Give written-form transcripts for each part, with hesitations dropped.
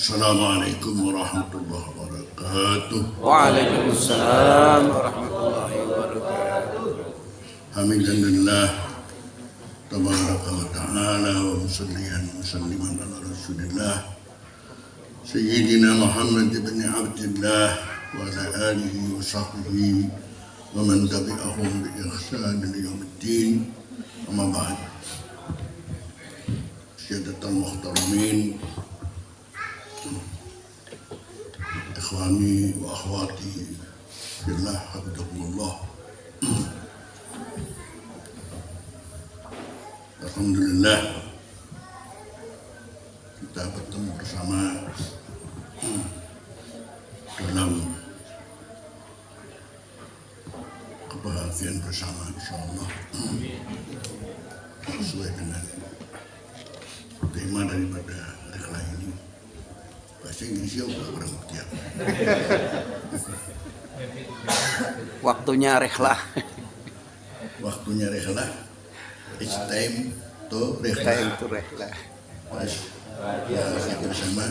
Assalamualaikum warahmatullahi wabarakatuh. Waalaikumsalam warahmatullahi wabarakatuh. Hamdulillah tabaraka wa ta'ala wa musalliyan wa salliman ala rasulillah Sayyidina Muhammad ibn Abdullah wa ala alihi wa sahbihi wa man tabi'ahum bi ihsan ila yaumiddin. Amma ba'd. Syahadatul muhtaramin, ikhwani wa akhwati fillah, hafizakumullah. Alhamdulillah kita bertemu bersama dalam kebahagiaan bersama, insyaallah, sesuai dengan tema daripada rihlah ini. Bahasa Inggrisnya udah kurang ngerti ya. Waktunya rihlah. Waktunya rihlah. It's time to rihlah. Time to rihlah. Mas, kita bersama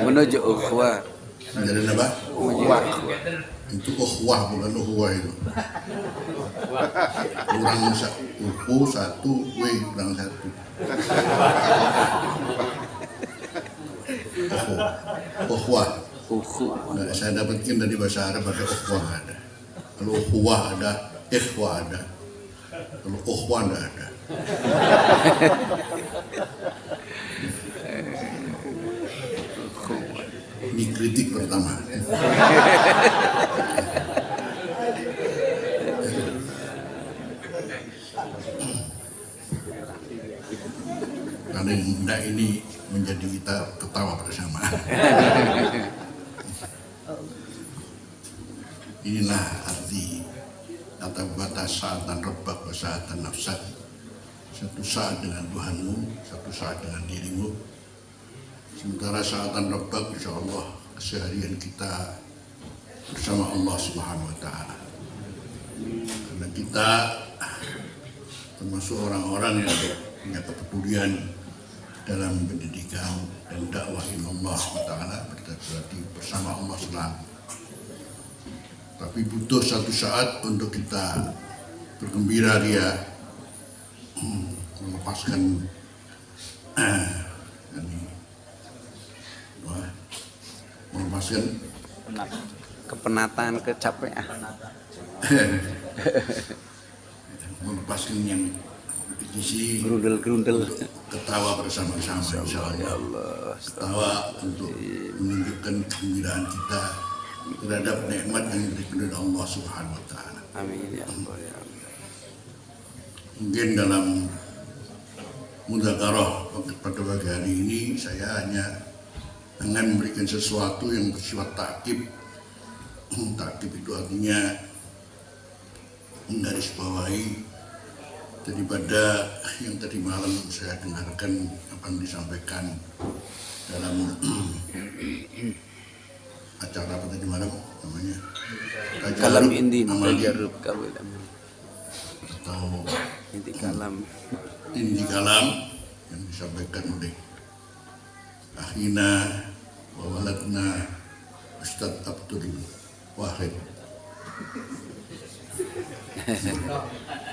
Menuju ukhuwah. menjadi apa? Ukhuwah. Itu ukhwah, bukan ukhwah itu. Kurang satu, kurang satu. Ukhwah. Nah, saya dapatkan dari bahasa Arab ada ukhwah ada. Kalau ukhwah ada, ikhwah ada. Kalau ukhwah tidak ada. Ini kritik pertama. Karena hendak ini menjadi kita ketawa bersama. Inilah arti kata batas saatan rabbak wa saatan nafsak. Satu saat dengan Tuhanmu, satu saat dengan dirimu. Sementara saatan rabbak, insyaallah keseharian kita bersama Allah Subhanahu wa Ta'ala. Karena kita termasuk orang-orang yang punya kepedulian dalam pendidikan dan dakwah Allah Ta'ala, berarti bersama Allah selalu. Tapi butuh satu saat untuk kita bergembira dia melepaskan melepaskan Kepenatan, kecapean. melepaskan yang isi Gerundel-gerundel. ketawa bersama-sama, insyaallah. Ketawa untuk menunjukkan kegembiraan kita terhadap nikmat yang diberikan oleh Allah Subhanahu wa Ta'ala. Amin ya Allah ya Allah. Mungkin dalam mudzakarah pada pagi hari ini saya hanya akan memberikan sesuatu yang bersifat takkib. Takkib itu artinya menggarisbawahi daripada yang tadi malam saya dengarkan apa yang disampaikan dalam acara apa tadi malam namanya Kalam Indi Amali, Tajarrub Kawil atau Inti kalam. Indi Kalam yang disampaikan oleh akhina wa waladna Ustadz Abdul Wahid.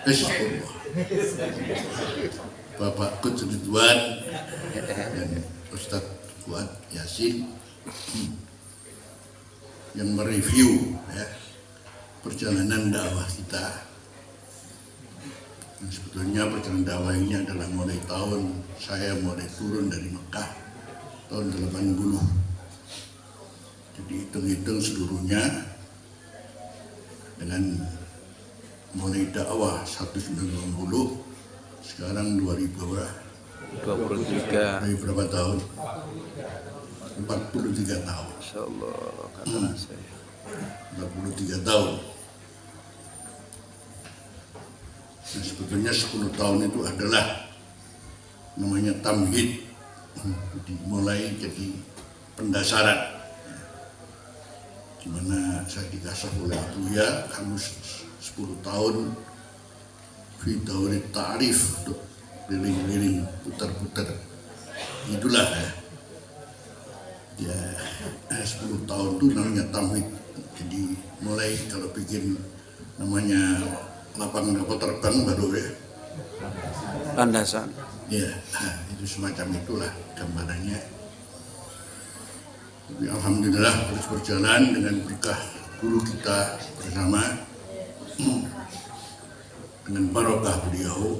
Bismillah. Bapak Quds Ridwan dan Ustadz Fuad Yasin yang mereview ya, perjalanan dakwah kita. Dan sebetulnya perjalanan dakwah ini adalah mulai tahun saya mulai turun dari Mekah tahun 80. Jadi hitung-hitung seluruhnya dengan mulai dakwah 1990 sekarang 23. dari berapa tahun? 43 tahun. Insyaallah kata saya. 43 tahun. Nah, sebetulnya 10 tahun itu adalah namanya tamhid. Dimulai jadi pendasaran. Dimana saya dikasih oleh Buya, kamu 10 tahun fi dauri ta'rif, untuk keliling-keliling putar-putar itulah ya. Ya 10 tahun itu namanya tamhid. Jadi mulai kalau bikin namanya lapangan kapal terbang baru ya. Landasan. Ya, itu semacam itulah gambarannya. Tapi alhamdulillah terus berjalan dengan berkah guru kita bersama, dengan barokah beliau.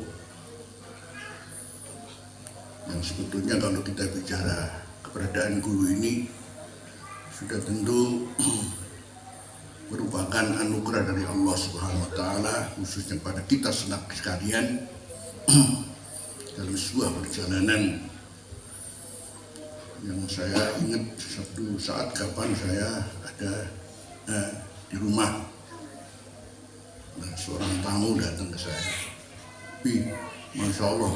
Yang sebetulnya kalau kita bicara keberadaan guru ini sudah tentu merupakan anugerah dari Allah Subhanahu wa taala, khususnya pada kita sekalian dalam sebuah perjalanan yang saya ingat satu saat kapan saya ada di rumah dan seorang tamu datang ke saya. Masya Allah,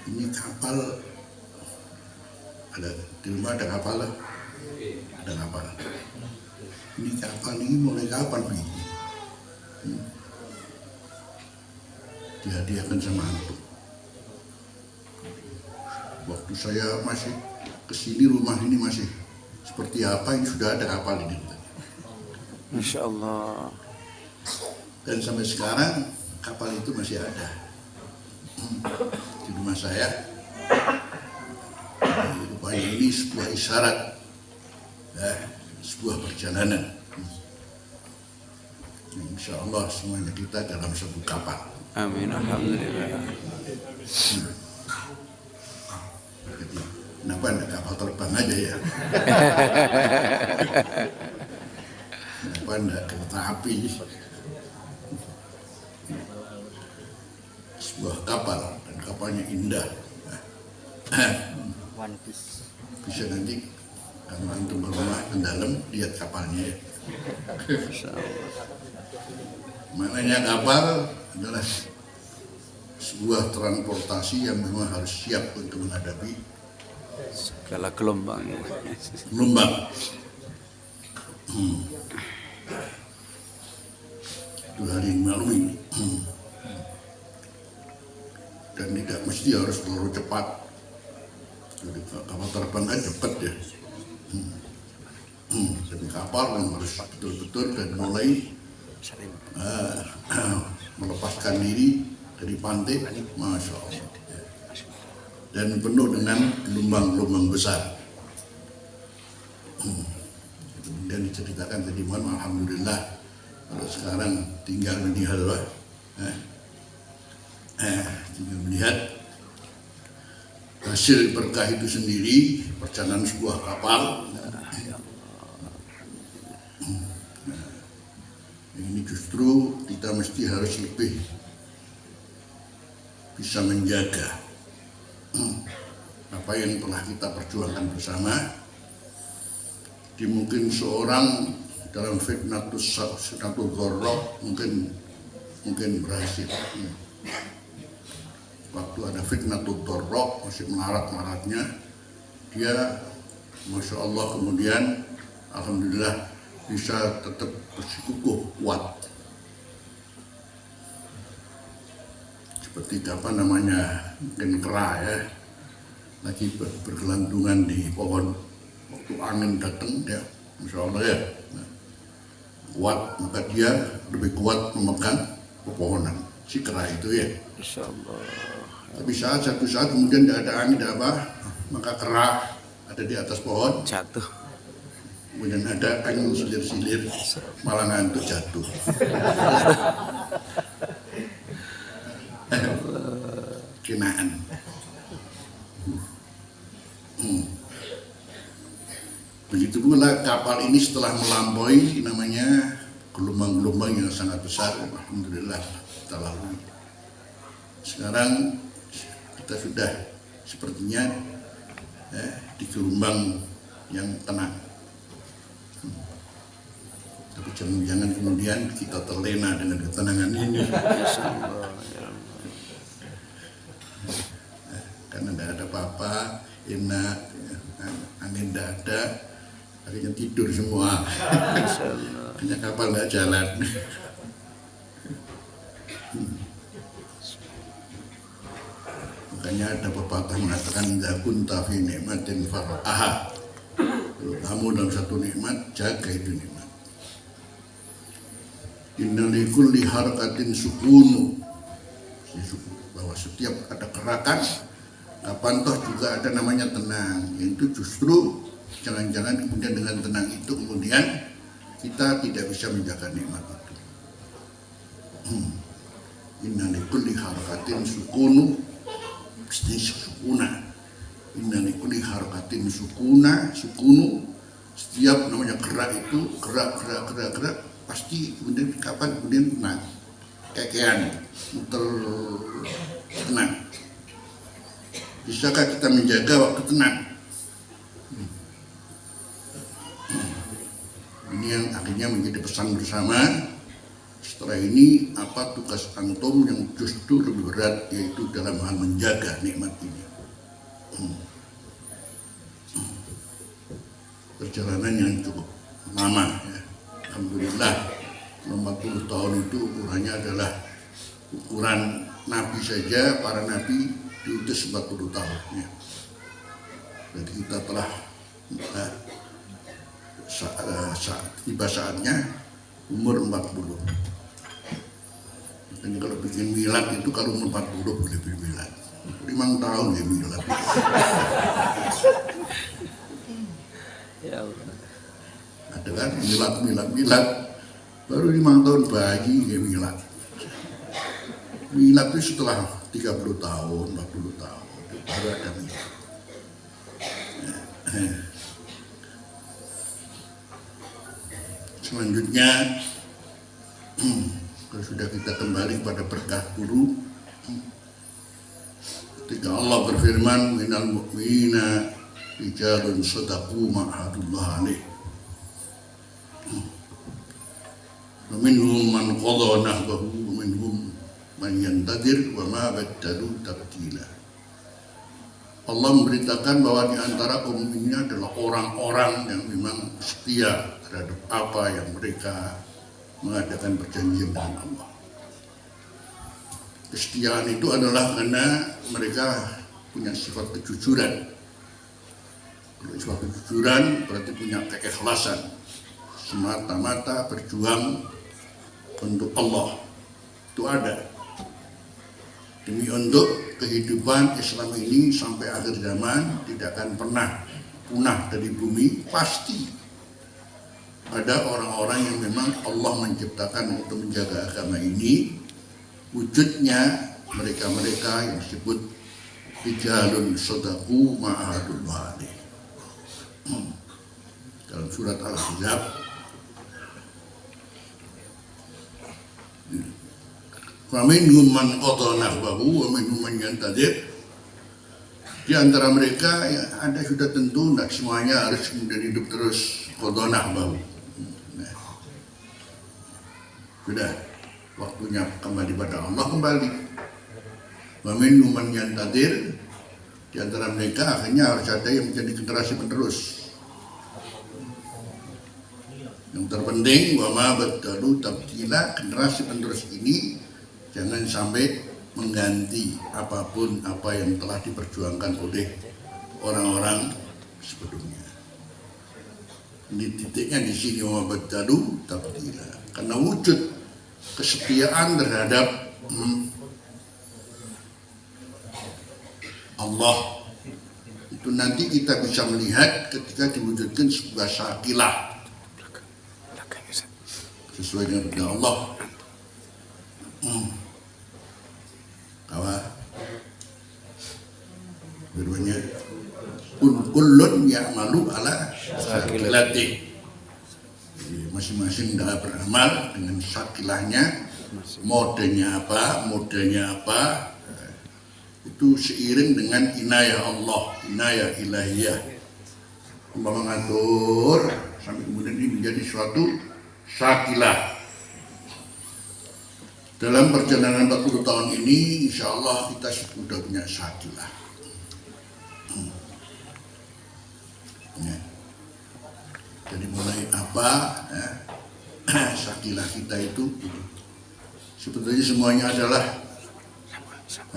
ini kapal ada di rumah, ada kapal, ada kapal. Ini kapal ini mulai kapan, Bi? Dihadiahkan sama antum. Waktu saya masih kesini, rumah ini masih seperti apa, ini sudah ada kapal ini. Masya Allah. Dan sampai sekarang kapal itu masih ada di rumah saya. Rupanya ini sebuah isyarat, sebuah perjalanan. Insya Allah semuanya kita dalam satu kapal. Amin. Alhamdulillah. Jadi, kenapa ada kapal terbang aja ya? Kenapa ada kereta api? Sebuah kapal, dan kapalnya indah. Bisa nanti kalau antum berumah ke dalam lihat kapalnya. Maknanya kapal adalah sebuah transportasi yang memang harus siap untuk menghadapi segala gelombang. gelombang. Itu hari yang malu ini. Dan tidak mesti harus terlalu cepat. Jadi kapal terbang kan cepat ya. Tapi kapal yang harus betul-betul dan mulai melepaskan diri dari pantai, Masya Allah, dan penuh dengan gelombang-gelombang besar. Kemudian diceritakan tadi malam, alhamdulillah kalau sekarang tinggal melihat tinggal melihat hasil berkah itu sendiri, perjalanan sebuah kapal. Ini justru kita mesti harus lebih bisa menjaga apa yang telah kita perjuangkan bersama. Di mungkin seorang dalam fitnatul gharrah mungkin berhasil. Waktu ada fitnatul gharrah masih melarat-laratnya, dia Masya Allah kemudian alhamdulillah bisa tetap bersikukuh kuat. Seperti apa namanya, mungkin kera ya, lagi bergelantungan di pohon, waktu angin datang ya, Masya Allah ya, kuat, maka dia lebih kuat memegang pepohonan, si kera itu ya. Masya Allah. Tapi satu saat kemudian tidak ada angin, tidak apa, maka kera ada di atas pohon, Jatuh. kemudian ada angin silir-silir, malah ngantuk jatuh. Kinaan. Begitu pula kapal ini setelah melampaui namanya gelombang-gelombang yang sangat besar, alhamdulillah kita lalui. Sekarang kita sudah sepertinya di gelombang yang tenang. Tapi jangan kemudian kita terlena dengan ketenangan ini. Karena tidak ada apa-apa, enak, angin tidak ada, akhirnya tidur semua. Hanya kapal tidak jalan. Makanya ada pepatah mengatakan idza kunta fi ni'matin far'aha. kamu dalam satu nikmat, jaga itu nikmat. Inna likulli harakatin sukunu, bahwa setiap ada gerakan, kapan toh juga ada namanya tenang. Itu justru jangan-jangan kemudian dengan tenang itu kemudian kita tidak bisa menjaga nikmat itu. Inna likulli harakatin sukunu, mesti sukuna. Inna likulli harakatin sukunu, setiap namanya gerak itu gerak pasti kemudian kapan kemudian tenang, kekean, tenang. Bisakah kita menjaga waktu tenang? Ini yang akhirnya menjadi pesan bersama. Setelah ini apa tugas antum yang justru lebih berat, yaitu dalam hal menjaga nikmat ini. Perjalanan yang cukup lama ya. Alhamdulillah 40 tahun itu ukurannya adalah ukuran Nabi saja, para Nabi diutus 40 tahun ya. Jadi kita telah tiba saatnya umur 40. Dan kalau bikin milad itu kalau umur 40 boleh bikin milad. 5 tahun ya milad. Ya Allah. Ada kan milad baru 5 tahun bayi ya milad. Milad itu setelah 30 tahun, 40 tahun itu baru ada milad. Selanjutnya kalau sudah kita kembali pada berkah guru, ketika Allah berfirman minal mu'minina rijalun sadaqu ma'ahadullah alaih wa minhum man qadha nahbahu wa minhum man yantadir wa ma baddalu tabdila. Allah memberitakan bahwa di antara kaum ini adalah orang-orang yang memang setia terhadap apa yang mereka mengadakan perjanjian dengan Allah. Kesetiaan itu adalah karena mereka punya sifat kejujuran. Sifat kejujuran berarti punya keikhlasan, semata-mata berjuang untuk Allah. Itu ada demi untuk kehidupan Islam ini sampai akhir zaman tidak akan pernah punah dari bumi. Pasti ada orang-orang yang memang Allah menciptakan untuk menjaga agama ini. Wujudnya mereka-mereka yang disebut rijalun sadaqu ma'ahadullah alaih. Dalam surat Al-Ahzab wa minhum man qadha nahbahu wa minhum man yantadir. Di antara mereka ya, ada sudah tentu tidak semuanya harus kemudian hidup terus qadha nahbahu. Sudah waktunya kembali pada Allah, kembali. Wa minhum man yantadir. Di antara mereka akhirnya harus ada yang menjadi generasi penerus. Yang terpenting wa ma baddalu tabdila, generasi penerus ini jangan sampai mengganti apapun apa yang telah diperjuangkan oleh orang-orang sebelumnya. Ini titiknya di sini wa baddalu tabdila. Karena wujud kesetiaan terhadap Allah itu nanti kita bisa melihat ketika diwujudkan sebuah syakilah sesuai dengan perintah Allah. Kawa berikutnya kullun ya'malu ala syakilati. Masing-masing dalam beramal dengan syakilahnya, modenya apa, itu seiring dengan inayah Allah, inayah ilahiyah. Allah mengatur sampai kemudian ini menjadi suatu syakilah. Dalam perjalanan 40 tahun ini, insya Allah kita sudah punya syakilah. Ya. Jadi mulai apa ya, syakilah kita itu sebetulnya semuanya adalah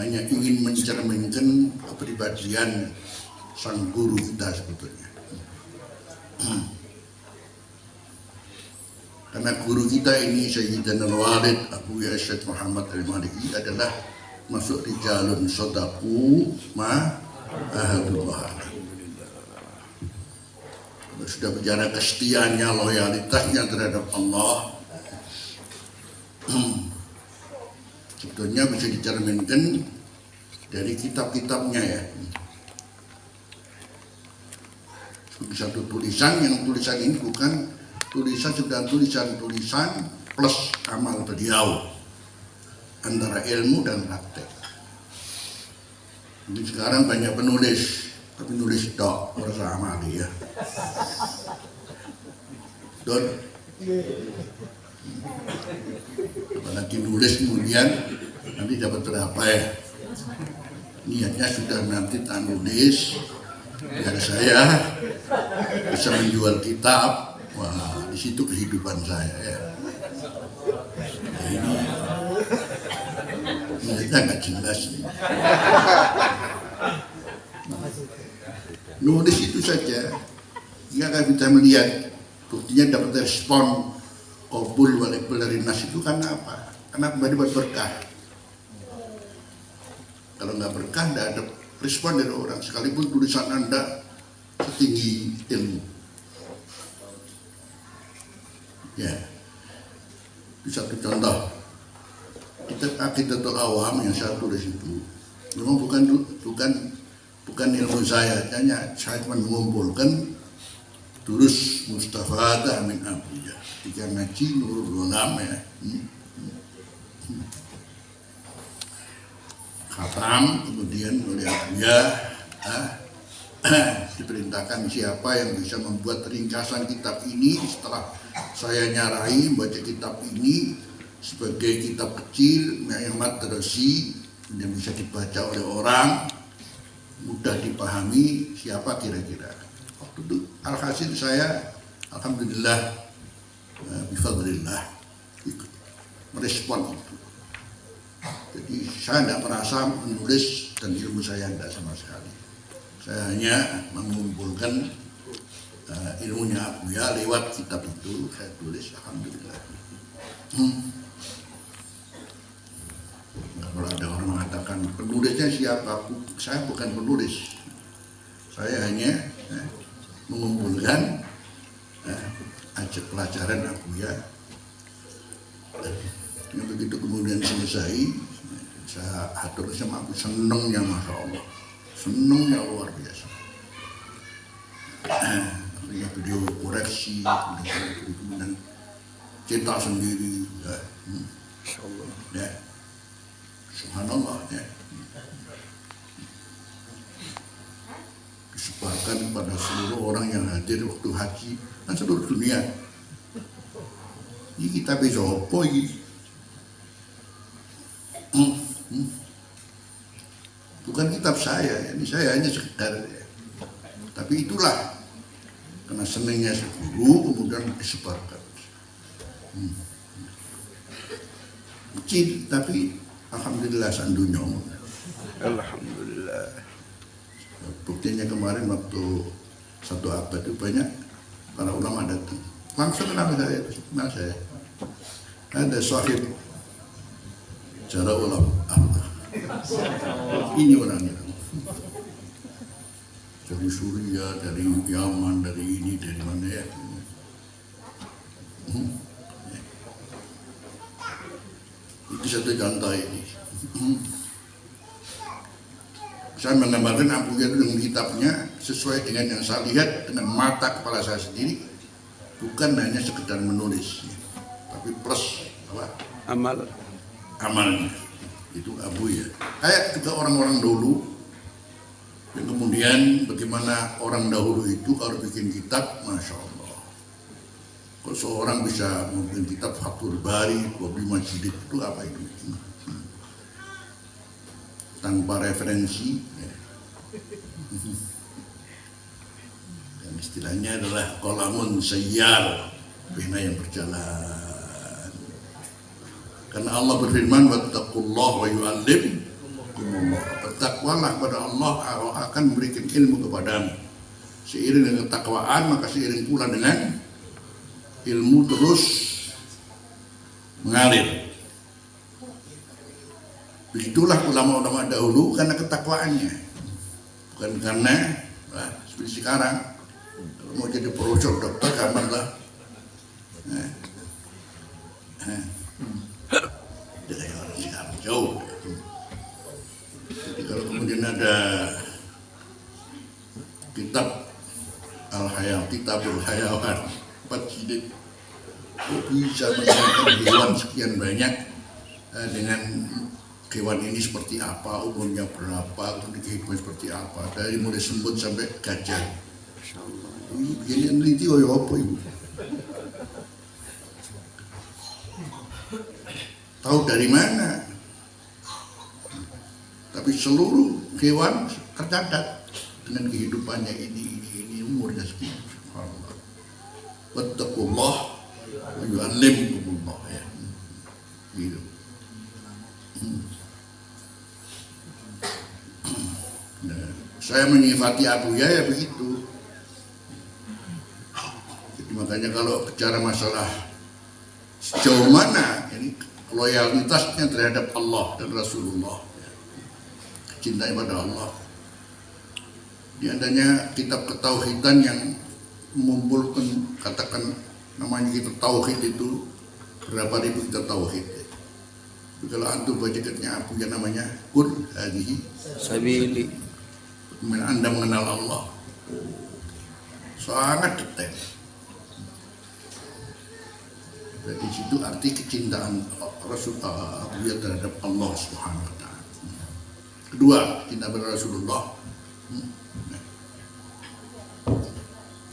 hanya ingin mencerminkan kepribadian sang guru kita sebetulnya. karena guru kita ini Sayyidina Al-Walid Abu Syekh Muhammad Al-Maliki adalah masuk di jalur sodaku ahadullah. Sudah bicara kesetiaannya, loyalitasnya terhadap Allah, sebetulnya bisa dicerminkan dari kitab-kitabnya ya. Satu tulisan, yang tulisan ini bukan tulisan, sudah tulisan plus amal beliau antara ilmu dan praktek. Jadi sekarang banyak penulis, tapi nulis dok bersama dia. Don, apalagi nulis kemudian nanti dapat berapa ya? Niatnya sudah nanti tak nulis biar saya bisa menjual kitab. Wah, di situ kehidupan saya ya. Nah, ini nggak jelas nih. Nulis itu saja, dia akan bisa melihat buktinya dapat respon qabul wal iqbal dari nas itu karena apa? Karena kembali buat berkah. Kalau nggak berkah, nggak ada respon dari orang, sekalipun tulisan Anda setinggi ilmu. Ya, itu satu contoh. Aqidatul Awam yang saya tulis itu memang bukan ilmu saya, hanya saya cuma mengumpulkan terus Mustafa min Abiyah ketika ngaji Nurul Ulama ya. Khatam, kemudian oleh Abiyah diperintahkan siapa yang bisa membuat ringkasan kitab ini setelah saya nyarai membaca kitab ini sebagai kitab kecil yang madrasi yang bisa dibaca oleh orang, mudah dipahami, siapa kira-kira. Waktu itu alhasil saya alhamdulillah bifadlillah ikut merespon itu. Jadi saya tidak merasa menulis dan ilmu saya tidak sama sekali. Saya hanya mengumpulkan ilmunya Abuya lewat kitab itu saya tulis, alhamdulillah. Kalau ada orang mengatakan penulisnya siapa, saya bukan penulis. Saya hanya mengumpulkan ajak pelajaran Abuya. Dan begitu kemudian selesai, saya atur sama aku, senengnya Masya Allah, senengnya luar biasa. Akhirnya beliau koreksi, kemudian cetak sendiri, ya. Ya. Subhanallah ya. Disebarkan kepada seluruh orang yang hadir waktu haji dan seluruh dunia. Ini kita bisa apa ini? Bukan kitab saya, ini saya hanya sekedar ya. Tapi itulah karena senangnya guru kemudian disebarkan. Kecil tapi alhamdulillah sandunya. Alhamdulillah. Buktinya kemarin waktu satu abad itu banyak para ulama datang. Langsung kenal saya. Ada sahib cara ulama. Ini orangnya. Dari Suriah, dari Yaman, dari ini, dari mana ya. Itu satu contoh ini. Saya menggambarkan Abuya itu dengan kitabnya sesuai dengan yang saya lihat dengan mata kepala saya sendiri, bukan hanya sekedar menulis, tapi plus apa? Amalnya. Itu Abuya. Kayak juga orang-orang dulu, dan kemudian bagaimana orang dahulu itu kalau bikin kitab, Masya Allah. Kalau seorang bisa membuat kitab Fathul Bari 25 jilid itu apa itu? Tanpa referensi ya. Dan istilahnya adalah qalamun sayyar, pena yang berjalan. Karena Allah berfirman wattaqullah wa yu'allimkumullah. Bertakwalah kepada Allah, Allah akan memberikan ilmu kepadamu. Seiring dengan ketakwaan maka seiring pula dengan ilmu terus mengalir. Begitulah ulama-ulama dahulu karena ketakwaannya, bukan karena seperti sekarang kalau mau jadi profesor dokter gampang lah. Dari orang sekarang jauh. Jadi kalau kemudian ada kitab Kitabul Hayawan 4 jilid, bisa menerangkan hewan sekian banyak dengan hewan ini seperti apa, umurnya berapa, kehidupan seperti apa, dari mulai semut sampai gajah. Ini begini neliti apa ibu? Tahu dari mana? Tapi seluruh hewan tercatat dengan kehidupannya ini umurnya sekian. Wattaqullah wa yu'allimukumullah, ya. Gitu. Nah, saya menyifati Abuya ya begitu. Jadi makanya kalau bicara masalah sejauh mana ini loyalitasnya terhadap Allah dan Rasulullah, cintai pada Allah. Di antaranya kitab ketauhidan yang mengumpulkan, katakan namanya kita tauhid itu berapa ribu kita tauhid. Tapi kalau antum baca kitabnya Abuya namanya Qul Hadhihi Sabili. Kemudian Anda mengenal Allah, sangat detail. Dari situ arti kecintaan Rasulullah Abuya terhadap Allah Subhanahu Wa Taala. Kedua, cinta pada Rasulullah.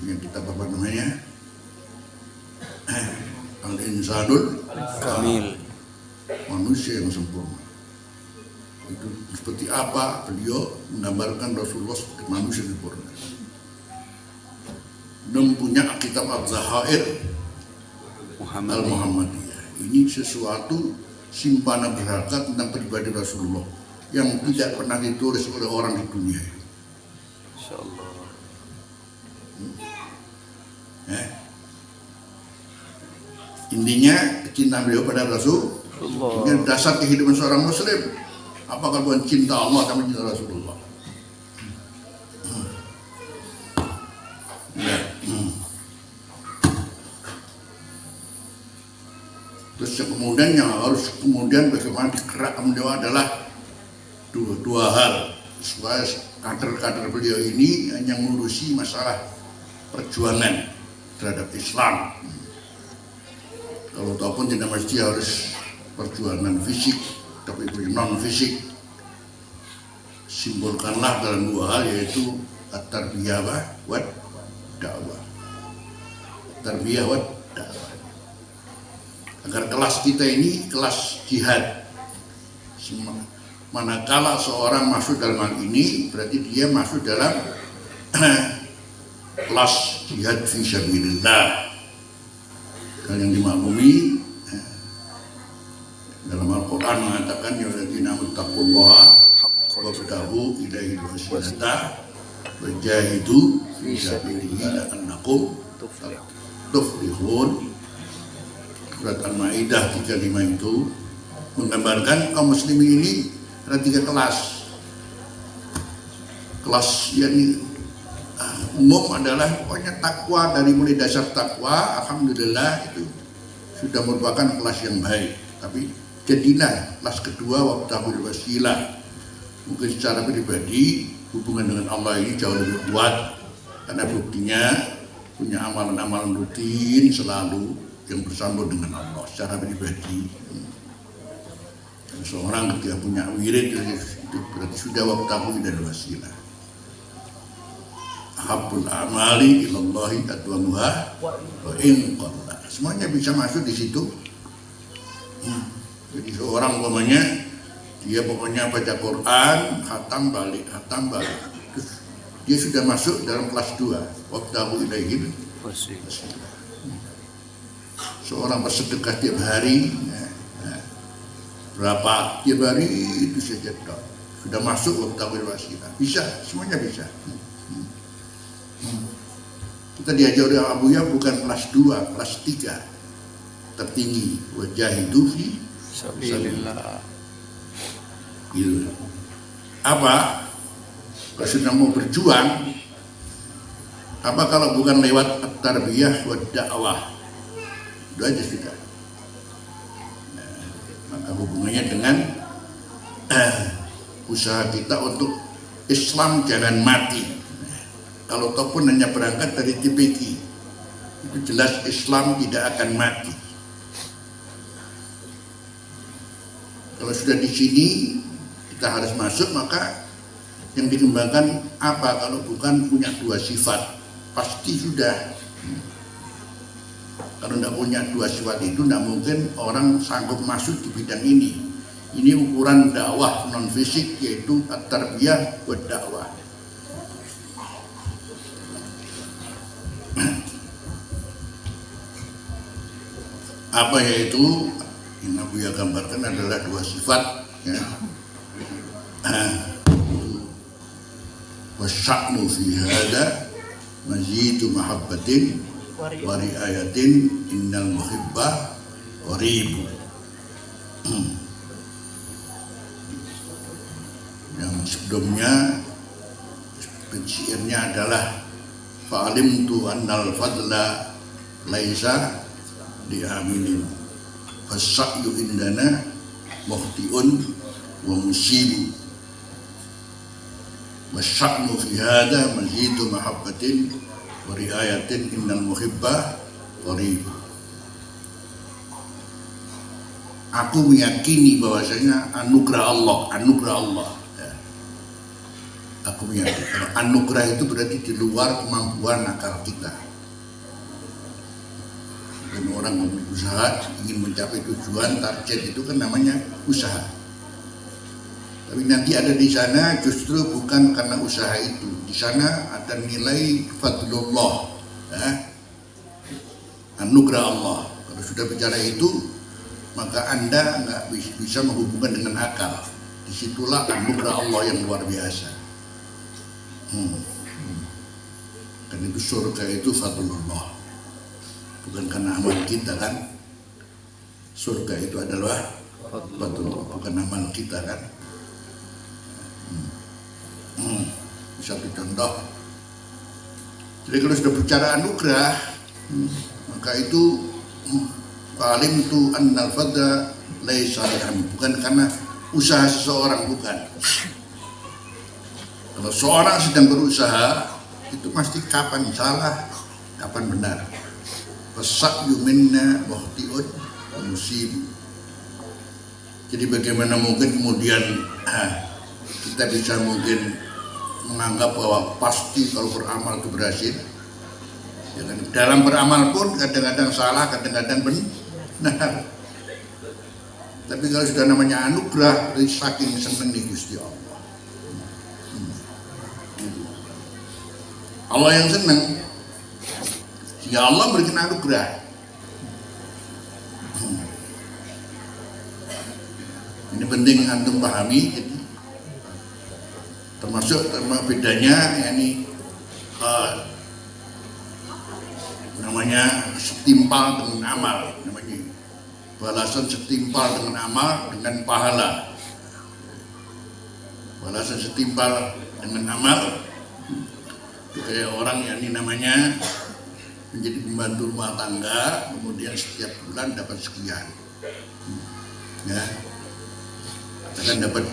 Yang kita apa namanya? Al-Insanul Kamil. Manusia yang sempurna. Itu seperti apa beliau menggambarkan Rasulullah seperti manusia sempurna. Dan punya kitab Al-Zahair Al-Muhammadiyah. Ini sesuatu simpanan berharga tentang pribadi Rasulullah yang tidak pernah ditulis oleh orang di dunia. Insyaallah. Intinya kecintaan beliau pada Rasulullah. Ini dasar kehidupan seorang Muslim. Apakah bukan cinta Allah sama cinta Rasulullah? Ya. Terus yang harus kemudian bagaimana digerakkan beliau adalah dua hal, supaya kader-kader beliau ini hanya mengurusi masalah perjuangan terhadap Islam. Kalau ataupun tidak mesti harus perjuangan fisik, tapi non fisik. Simbolkanlah dalam dua hal, yaitu at-tarbiyah wa dakwah. Tarbiyah wa dakwah. Agar kelas kita ini kelas jihad. Manakala seorang masuk dalam hal ini, berarti dia masuk dalam kelas jihad fi sabilillah. Kalian dimaklumi dalam Al-Quran mengatakan ya alladzina taqullaha wabtaghu ilaihi wasilata wajahidu fi sabilihi la'allakum tuflihun. Surat Al-Maidah 35 itu menggambarkan kaum muslimin ini ada 3 kelas. Kelas yang umum adalah pokoknya takwa, dari mulai dasar takwa, alhamdulillah itu sudah merupakan kelas yang baik. Tapi jadilah kelas kedua wabtaghul wasilah. Mungkin secara pribadi hubungan dengan Allah ini jauh lebih kuat karena buktinya punya amalan-amalan rutin selalu yang bersambung dengan Allah secara pribadi. Seorang ketika punya wirid itu berarti sudah wabtaghul wasilah. Habbul amali ilallahi adwamuha wa in qalla. Semuanya bisa masuk di situ. Jadi seorang umpamanya dia pokoknya baca Quran, khatam balik. Terus dia sudah masuk dalam kelas 2. Wabtaghu ilaihi wasilah. Seorang bersedekah tiap hari, berapa tiap hari itu saja sudah masuk wabtaghu wasilah. Bisa, semuanya bisa. Kita diajar oleh Abuya bukan kelas 2, kelas 3. tertinggi, wajahidu fi Sabilillah. gitu. Apa? Kalau sudah mau berjuang, apa kalau bukan lewat tarbiyah wa dakwah? Itu aja sudah. Nah, maka hubungannya dengan usaha kita untuk Islam jangan mati. Kalau ataupun hanya berangkat dari TPQ, itu jelas Islam tidak akan mati. Kalau sudah di sini kita harus masuk, maka yang dikembangkan apa kalau bukan punya dua sifat? Pasti sudah. Kalau tidak punya dua sifat itu tidak mungkin orang sanggup masuk di bidang ini. Ini ukuran dakwah non fisik, yaitu at-tarbiyah wa dakwah. Apa yaitu yang Abu ya gambarkan adalah dua sifat, ya. Wasya'nu fi hada mazidu mahabbatin wa riayatin innal muhibbah qaribu. Yang sebelumnya syairnya adalah fa'alimtu annal fadla laisa diaminin fasa'yu indana muhtiun wa musibu wasya'nu fi hada mazidu mahabbatin wa riayatin innal muhibbah qarib. Aku meyakini bahwasanya anugerah Allah ya. Aku meyakini kalau anugerah itu berarti di luar kemampuan akal kita. Dan orang berusaha ingin mencapai tujuan, target itu kan namanya usaha. Tapi nanti ada di sana justru bukan karena usaha itu. Di sana ada nilai fadlullah, ya. Anugerah Allah. Kalau sudah bicara itu, maka Anda nggak bisa menghubungkan dengan akal. Disitulah anugerah Allah yang luar biasa. Kan itu surga itu fadlullah. Bukan karena amal kita kan. Surga itu adalah fadlullah, bukan amal kita kan. Satu contoh. Jadi kalau sudah bicara anugerah, maka itu alim tu annal fadla laisa bukan karena usaha seseorang, bukan. Kalau seorang sedang berusaha, itu pasti kapan salah, kapan benar. Fasa'yu minna muhtiun wa musib. Jadi bagaimana mungkin kemudian kita bisa mungkin menganggap bahwa pasti kalau beramal itu berhasil. Ya kan? Dalam beramal pun kadang-kadang salah, kadang-kadang benar. Tapi kalau sudah namanya anugerah, saking seneng nih Gusti Allah. Allah yang senang, sehingga Allah memberikan anugerah. Ini penting antum pahami. Jadi, termasuk bedanya, yakni namanya setimpal dengan amal, namanya balasan setimpal dengan amal dengan pahala. Balasan setimpal dengan amal, kayak orang yang ini namanya menjadi pembantu rumah tangga, kemudian setiap bulan dapat sekian, ya, akan dapat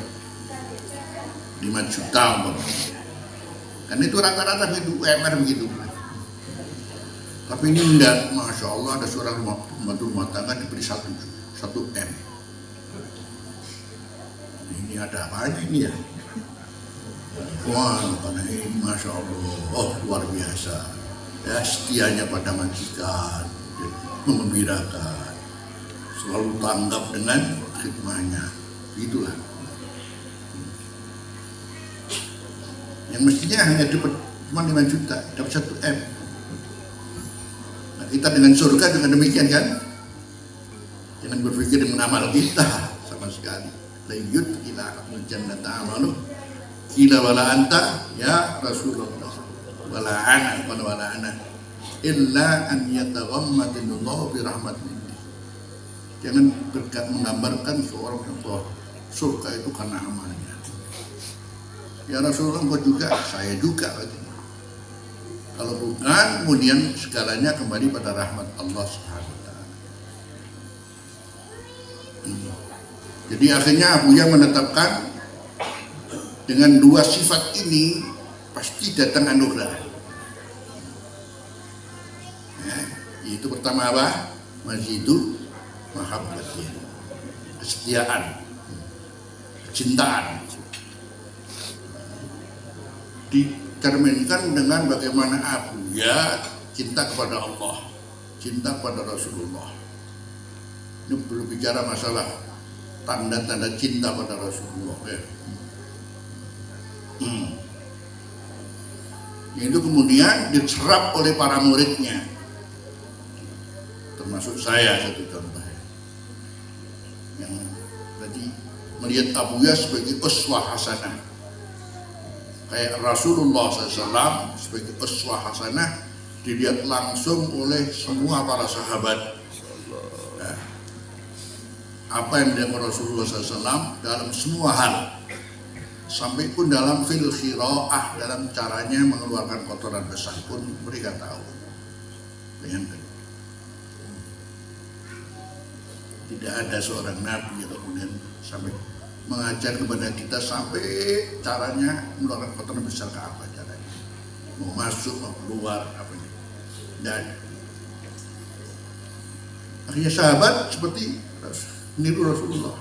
5 juta, kan itu rata-rata gitu, UMR begitu. Tapi ini enggak, Masya Allah, ada seorang pembantu rumah tangga diberi 1 M. Ini ada apanya ini ya? Wah, karena ini Masya Allah, oh luar biasa. Ya, setianya pada majikan, mengembirakan, selalu tanggap dengan khidmahnya. Itulah. Yang mestinya hanya dapat cuma 5 juta, dapat 1 M. Nah, kita dengan surga dengan demikian kan? Jangan berpikir dengan amal kita sama sekali. Layyut ila akamul jannata amalu ila wala anta ya Rasulullah wala ana illa an yataghammadallahu bi rahmatin. Jangan menggambarkan seorang bahwa surga itu karena amalnya. Ya Rasulullah, engkau juga, saya juga. Kalau bukan, kemudian segalanya kembali pada rahmat Allah Subhanahu wa Ta'ala. Jadi akhirnya Abuya menetapkan dengan dua sifat ini pasti datang anugerah. Ya, itu pertama apa? Mazidu mahabbatin, kesetiaan, kecintaan. Dicerminkan dengan bagaimana Abuya cinta kepada Allah, cinta kepada Rasulullah. Ini belum bicara masalah tanda-tanda cinta pada Rasulullah ya. Itu kemudian diserap oleh para muridnya, termasuk saya satu contoh yang tadi melihat Abuya sebagai uswah hasanah, kayak Rasulullah SAW sebagai uswah hasanah dilihat langsung oleh semua para sahabat. Nah, apa yang dilakukan Rasulullah SAW dalam semua hal, sampai pun dalam fil khira'ah, dalam caranya mengeluarkan kotoran besar pun mereka tahu. Bayangkan, tidak ada seorang nabi yang kemudian sampai mengajar kepada kita sampai caranya mengeluarkan kotoran besar ke apa caranya, mau masuk mau keluar apa ini. Dan akhirnya sahabat seperti niru Rasulullah.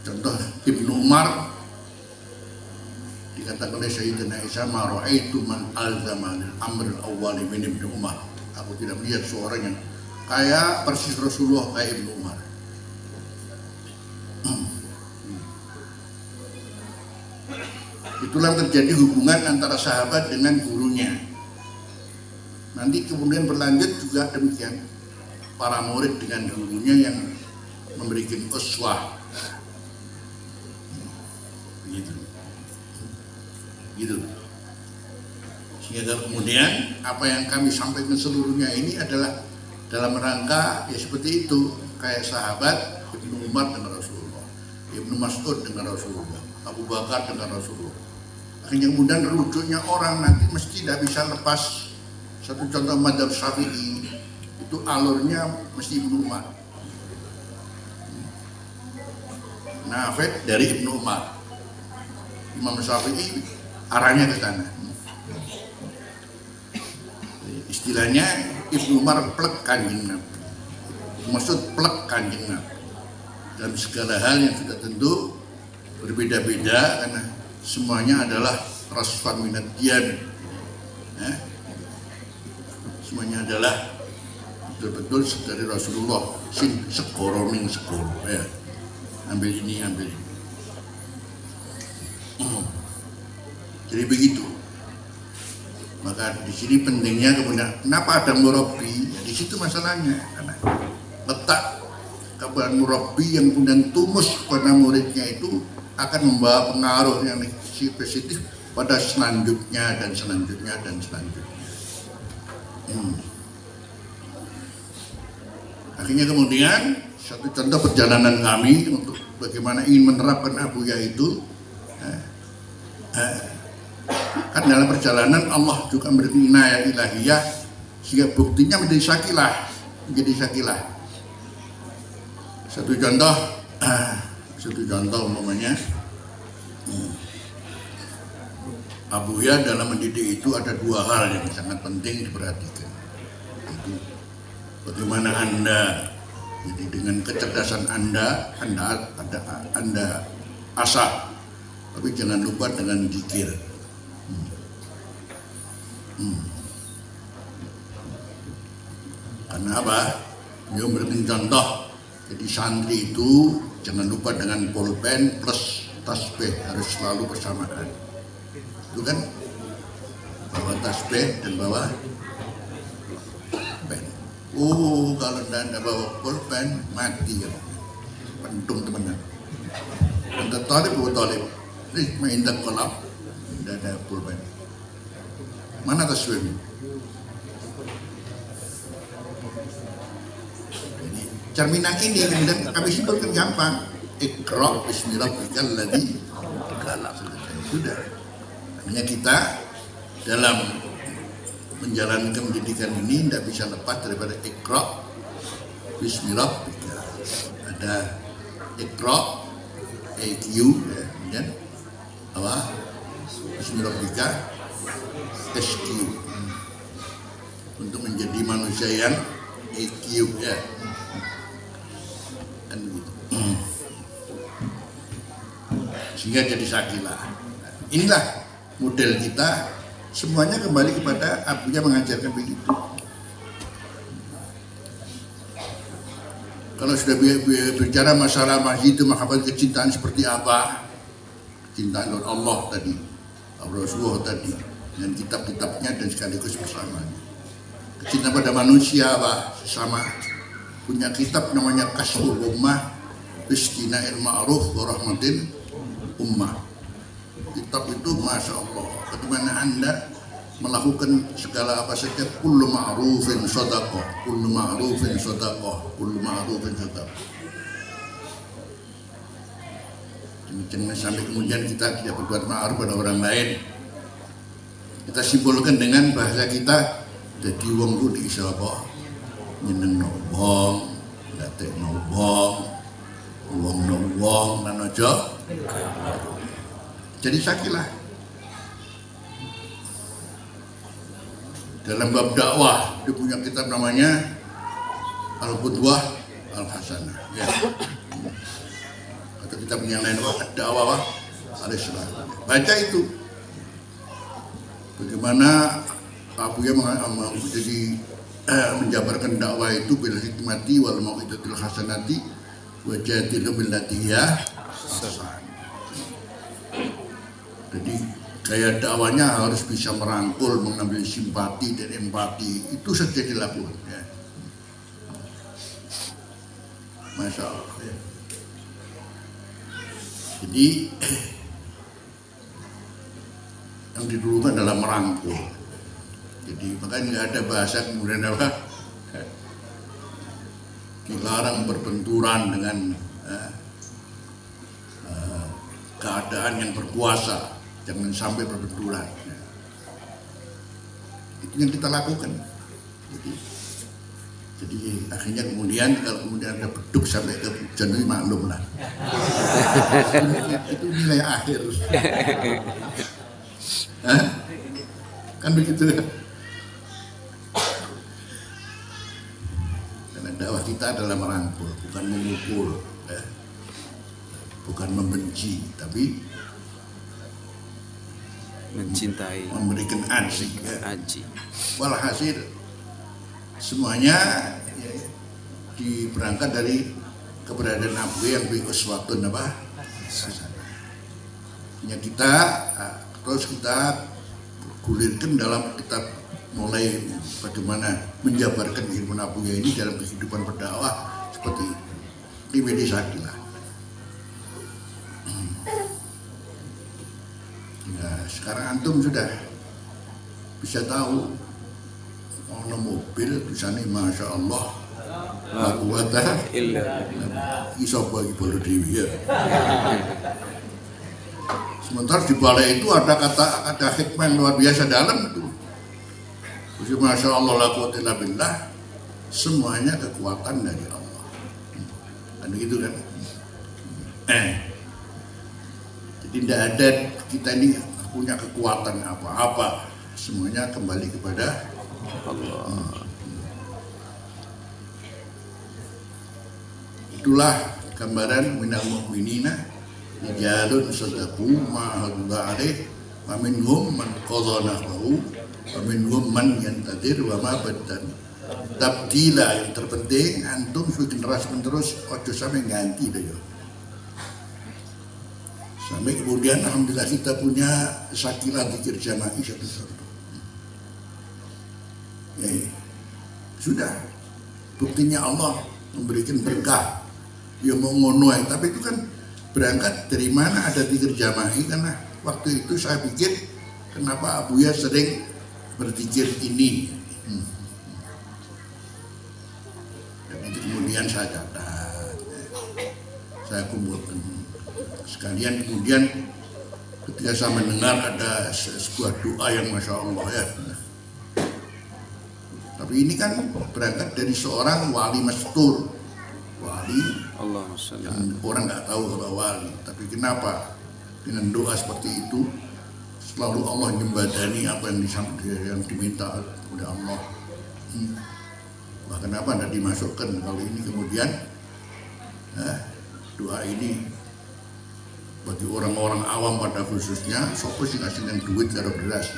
Contoh Ibnu Umar, dikatakan oleh Sayyidina Isa, ma ra'aitu man alzama lil amr al-awwali min Ibnu Umar. Aku tidak melihat seorang yang kayak persis Rasulullah kayak Ibnu Umar. Itulah terjadi hubungan antara sahabat dengan gurunya. Nanti kemudian berlanjut juga demikian, para murid dengan gurunya yang memberikan uswah. Gitu. Sehingga kemudian apa yang kami sampaikan seluruhnya ini adalah dalam rangka ya seperti itu, kayak sahabat Ibnu Umar dengan Rasulullah, Ibnu Mas'ud dengan Rasulullah, Abu Bakar dengan Rasulullah. Akhirnya kemudian rujuknya orang nanti mesti tidak bisa lepas. Satu contoh madzhab Syafi'i itu alurnya mesti Ibnu Umar. Nafi' dari Ibnu Umar. Imam Syafi'i arahnya ke sana. Istilahnya Ibnu Umar plek kanjeng Nabi, maksud plek kanjeng Nabi dalam segala hal yang sudah tentu berbeda-beda, karena semuanya adalah rasfan minad diyan. Semuanya adalah betul-betul dari Rasulullah, sin sekoro min sekoro ya. Ambil ini, ambil ini. Jadi begitu. Maka di sini pentingnya kemudian kenapa ada murabbi? Ya, di situ masalahnya, karena letak kepada murabbi yang kemudian tumus kepada muridnya itu akan membawa pengaruh yang positif pada selanjutnya dan selanjutnya dan selanjutnya. Akhirnya kemudian satu contoh perjalanan kami untuk bagaimana ingin menerapkan Abuya itu, kan dalam perjalanan Allah juga memberi inayah ilahiyah sehingga buktinya menjadi sakilah. Satu contoh umpamanya Abuya dalam mendidik itu ada dua hal yang sangat penting diperhatikan. Itu bagaimana Anda, jadi dengan kecerdasan Anda asah, tapi jangan lupa dengan zikir. Karena apa? Dia memberikan contoh. Jadi santri itu jangan lupa dengan pulpen plus tasbih harus selalu bersamaan. Itu kan bawa tasbih dan bawa pen. Kalau tidak bawa pulpen mati ya. Pentung teman-teman. Untuk talib bawa talib. Ini main tak kolap. Tidak ada pulpen. Mana tasbih? cerminan ini kemudian kami simpulkan gampang. Iqra bismi rabbikal ladzi khalaq. Sudah. Artinya kita dalam menjalankan pendidikan ini tidak bisa lepas daripada Iqra bismi rabbika. Ada Iqra EQ ya, kemudian apa? Bismi rabbika SQ. Untuk menjadi manusia yang EQ ya. Kan begitu. Sehingga jadi sakilah. Inilah model kita, semuanya kembali kepada abunya mengajarkan begitu. Kalau sudah bicara masalah itu mahabbah kecintaan seperti apa? Kecintaan Allah tadi, Rasulullah tadi, dan kitab-kitabnya dan sekaligus bersamanya. Kecintaan pada manusia apa? Sesama. Punya kitab namanya Kasful Ummah Bistina'il Ma'ruf wa Rahmatin Ummah. Kitab itu Masya Allah, bagaimana Anda melakukan segala apa saja, kullu ma'rufin sadaqah, kullu ma'rufin sadaqah, kullu ma'rufin sadaqah. Jangan sampai kemudian kita tidak berbuat ma'ruf pada orang lain. Kita simpulkan dengan bahasa kita, jadi wong ku diisa apa? Nyeneng wong, ndatek wong, wong lan aja. Jadi sakilah. Dalam bab dakwah dia punya kitab namanya Al-Qudwah Al-Hasanah ya. Atau kitab yang lain dakwah al-Islam. Baca itu. Bagaimana Abu ya jadi menjabarkan dakwah itu bil hikmati wal mau'izatil hasanati wa jadilu billati hiya ahsan. Jadi gaya dakwanya harus bisa merangkul, mengambil simpati dan empati, itu saja dilakukan ya. Masya Allah ya. Jadi yang didulukan adalah merangkul. Jadi makanya nggak ada bahasa kemudian apa dilarang berbenturan dengan keadaan yang berkuasa, jangan sampai berbenturan. Itu yang kita lakukan. Jadi akhirnya kemudian kalau kemudian ada beduk sampai ke Januari maklum lah. Itu nilai akhir. Kan begitu. Karena dakwah kita adalah merangkul, bukan memukul, bukan membenci, tapi mencintai, memberikan aji. Walhasil semuanya ya, berangkat dari keberadaan Abu yang biuswatun apa? Ya kita terus kita gulirkan dalam kitab mulai bagaimana menjabarkan ilmu Abuya ini dalam kehidupan berdakwah seperti di media sakilah. Nah, sekarang antum sudah bisa tahu ono mobil tulisannya Masya Allah la quwata illa iso bagi bolu dewi ya. Sementara di balai itu ada kata hikmah yang luar biasa dalam itu. Masya Allah la quwata illa billah, semuanya kekuatan dari Allah. Kan begitu kan? Jadi tidak ada kita ini punya kekuatan apa-apa, semuanya kembali kepada Allah. Itulah gambaran minal mu'minina rijalun sadaqu ma ahadullah alaih wa minhum man qadha nahbahu wa minhum man yantadir wa ma baddan tabdila. Yang terpenting antum sebagai generasi penerus ojo sampai ganti deh ya. Sampai kemudian alhamdulillah kita punya sakilah zikir jama'i satu-satu. Ya, sudah buktinya Allah memberikan berkah. Ya mau ngono, tapi itu kan berangkat dari mana ada zikir jama'i, karena waktu itu saya pikir kenapa Abuya sering berzikir ini. Dan itu kemudian kemudian saya catat, saya kumpulkan sekalian. Kemudian ketika saya mendengar ada sebuah doa yang Masya Allah ya, tapi ini kan berangkat dari seorang wali mastur, wali Allahumma sholli yang orang nggak tahu kalau wali, tapi kenapa dengan doa seperti itu selalu Allah jembatani apa yang diminta oleh Allah. Bahkan apa tidak dimasukkan kalau ini kemudian doa ini bagi orang-orang awam pada khususnya, sopo sih ngasih yang duit karo beras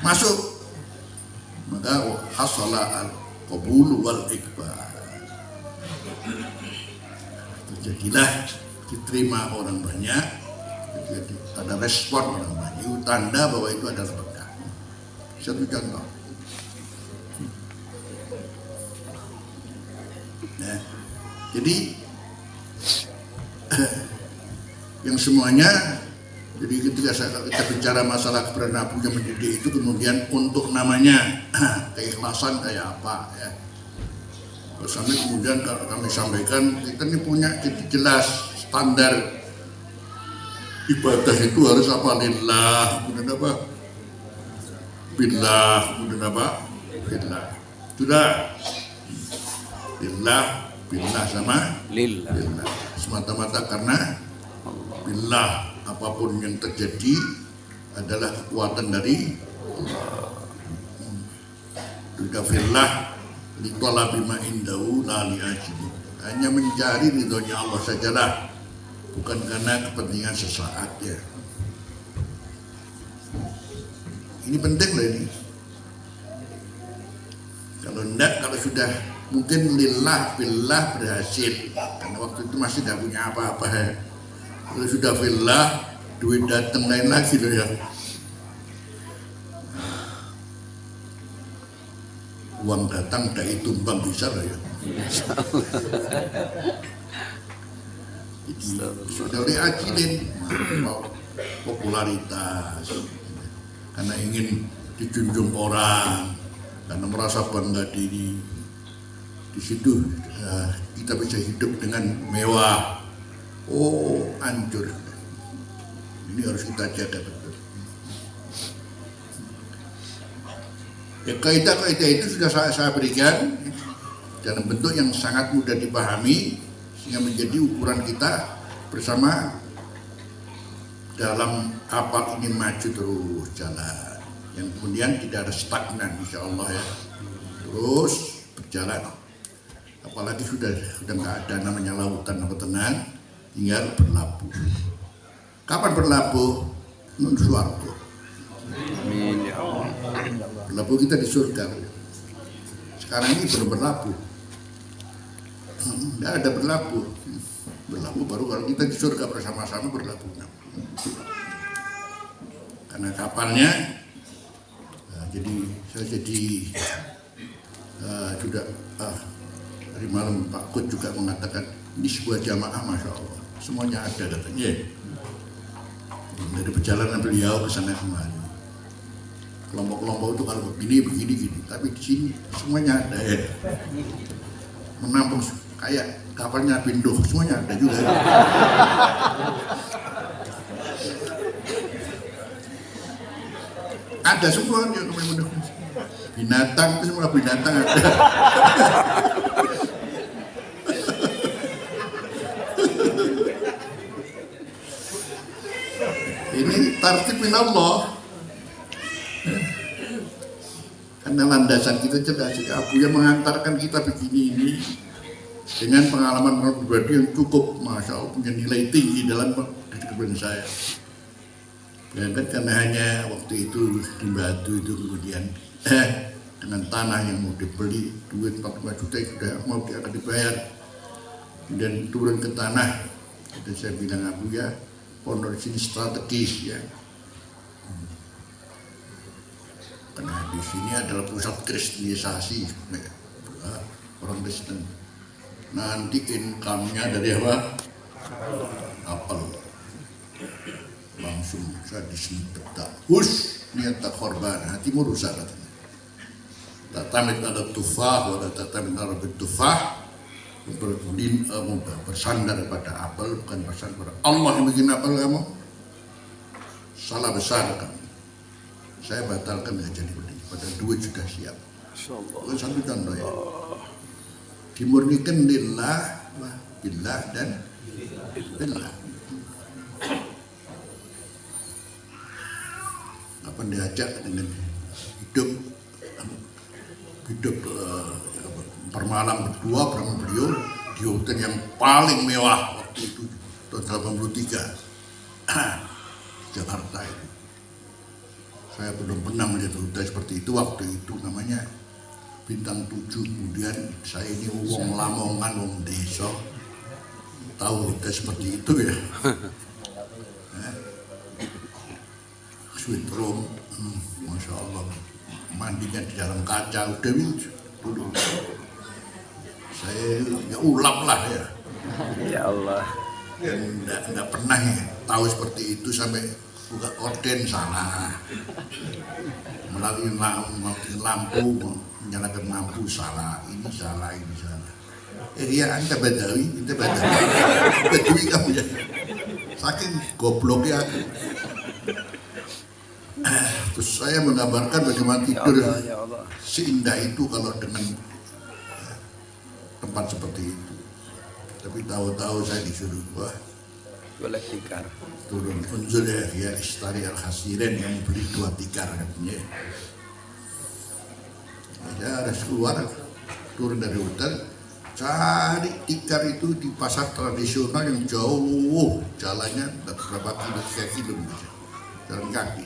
masuk, maka hasala al-qabul wal ikbal, terjadilah diterima orang banyak, jadi ada respon orang banyak, itu tanda bahwa itu adalah berkah. Satu contoh, nah, jadi yang semuanya, jadi ketika kita bicara masalah keberadaan Abu yang mendidik itu, kemudian untuk namanya keikhlasan kayak apa ya, sampai kemudian kami sampaikan kita ini punya jelas standar ibadah itu harus apa, lillah, kemudian apa, billah, kemudian apa, billah, sudah lillah, billah sama lillah. billah, semata-mata karena billah, apapun yang terjadi adalah kekuatan dari Allah. Sudah billah litolabi ma indahu la li'ajli, hanya mencari ridhonya Allah sajalah, bukan karena kepentingan sesaat ya. Ini penting loh ini. Kalau enggak, kalau sudah mungkin lillah billah berhasil, karena waktu itu masih tidak punya apa-apa ya. Kalau sudah billah, duit datang lain lagi loh ya. Uang datang dari tumbang bisa loh ya. Jadi sudah diajilin popularitas, karena ingin dijunjung orang, karena merasa bangga diri. Di situ kita bisa hidup dengan mewah. Oh, hancur. Ini harus kita jaga betul. Ya, kaidah-kaidah itu sudah saya berikan dalam bentuk yang sangat mudah dipahami, sehingga menjadi ukuran kita bersama dalam kapal ini maju terus jalan, yang kemudian tidak ada stagnan, insya Allah ya, terus berjalan. Apalagi sudah nggak ada namanya lautan apa tenang, tinggal berlabuh. Kapan berlabuh? Nun suarga. Amin ya Allah. Berlabuh kita di surga. Sekarang ini belum berlabuh. Tidak ada berlabuh. Berlabuh baru kalau kita di surga bersama-sama berlabuh. Karena kapalnya, jadi saya sudah dari malam Pak Kut juga mengatakan ini sebuah jamaah, Masya Allah, semuanya ada katanya. Dari perjalanan beliau ke sana kemari, kelompok-kelompok itu kalau begini, tapi di sini semuanya ada ya. Menampung kayak kapalnya Pinduh, semuanya ada juga. Ada semua dia binatang, itu semua binatang ada. Ini tartib min Allah. Karena landasan kita jelas, Abu yang mengantarkan kita begini ini dengan pengalaman pribadi yang cukup, Masya Allah, punya nilai tinggi dalam kehidupan saya. Bayangkan karena hanya waktu itu di Batu itu kemudian dengan tanah yang mau dibeli, duit 45 juta sudah mau akan dibayar, kemudian turun ke tanah. Dan saya bilang, Abu ya, pondok sini strategis ya, karena di sini adalah pusat kristenisasi orang Kristen. Nanti income-nya dari apa? Apel. Langsung saya disini petak. Niat tak korban, hatimu rusak katanya. Tatamid ala tufah, wala tatamid ala bitufah. Bersandar pada apel, bukan bersandar pada Allah yang bikin apel kamu. Salah besar kamu. Saya batalkan nggak jadi begini. Pada duit sudah siap. Bukan satu contoh ya. Dimurnikan lillah, billah dan billah. Apa diajak dengan hidup permalam berdua bersama beliau di hotel yang paling mewah waktu itu tahun 83 Jakarta itu. Saya belum pernah melihat hotel seperti itu waktu itu, namanya Bintang 7. Kemudian saya ini wong Lamongan, wong desa, tahu hotel seperti itu ya. Sweet room, masya Allah, mandinya di dalam kaca udah dulu. Saya ya ulap lah ya. Ya Allah. Dan enggak pernah ya tahu seperti itu sampai buka korden salah. Melalui lampu, menyalakan lampu salah, ini salah, ini salah. Iya, Anda Badawi, Badawi kamu ya. Saking gobloknya aku. Terus saya menggambarkan bagaimana tidur Ya Allah. seindah itu kalau dengan tempat seperti itu. Tapi tahu-tahu saya disuruh Boleh tikar. turun unzul ya Istari Al-Khasirin yang beli 2 tikar katanya. Saya harus keluar, turun dari hotel, cari tikar itu di pasar tradisional yang jauh, jalannya berapa kilo, 3 kilo jalan kaki.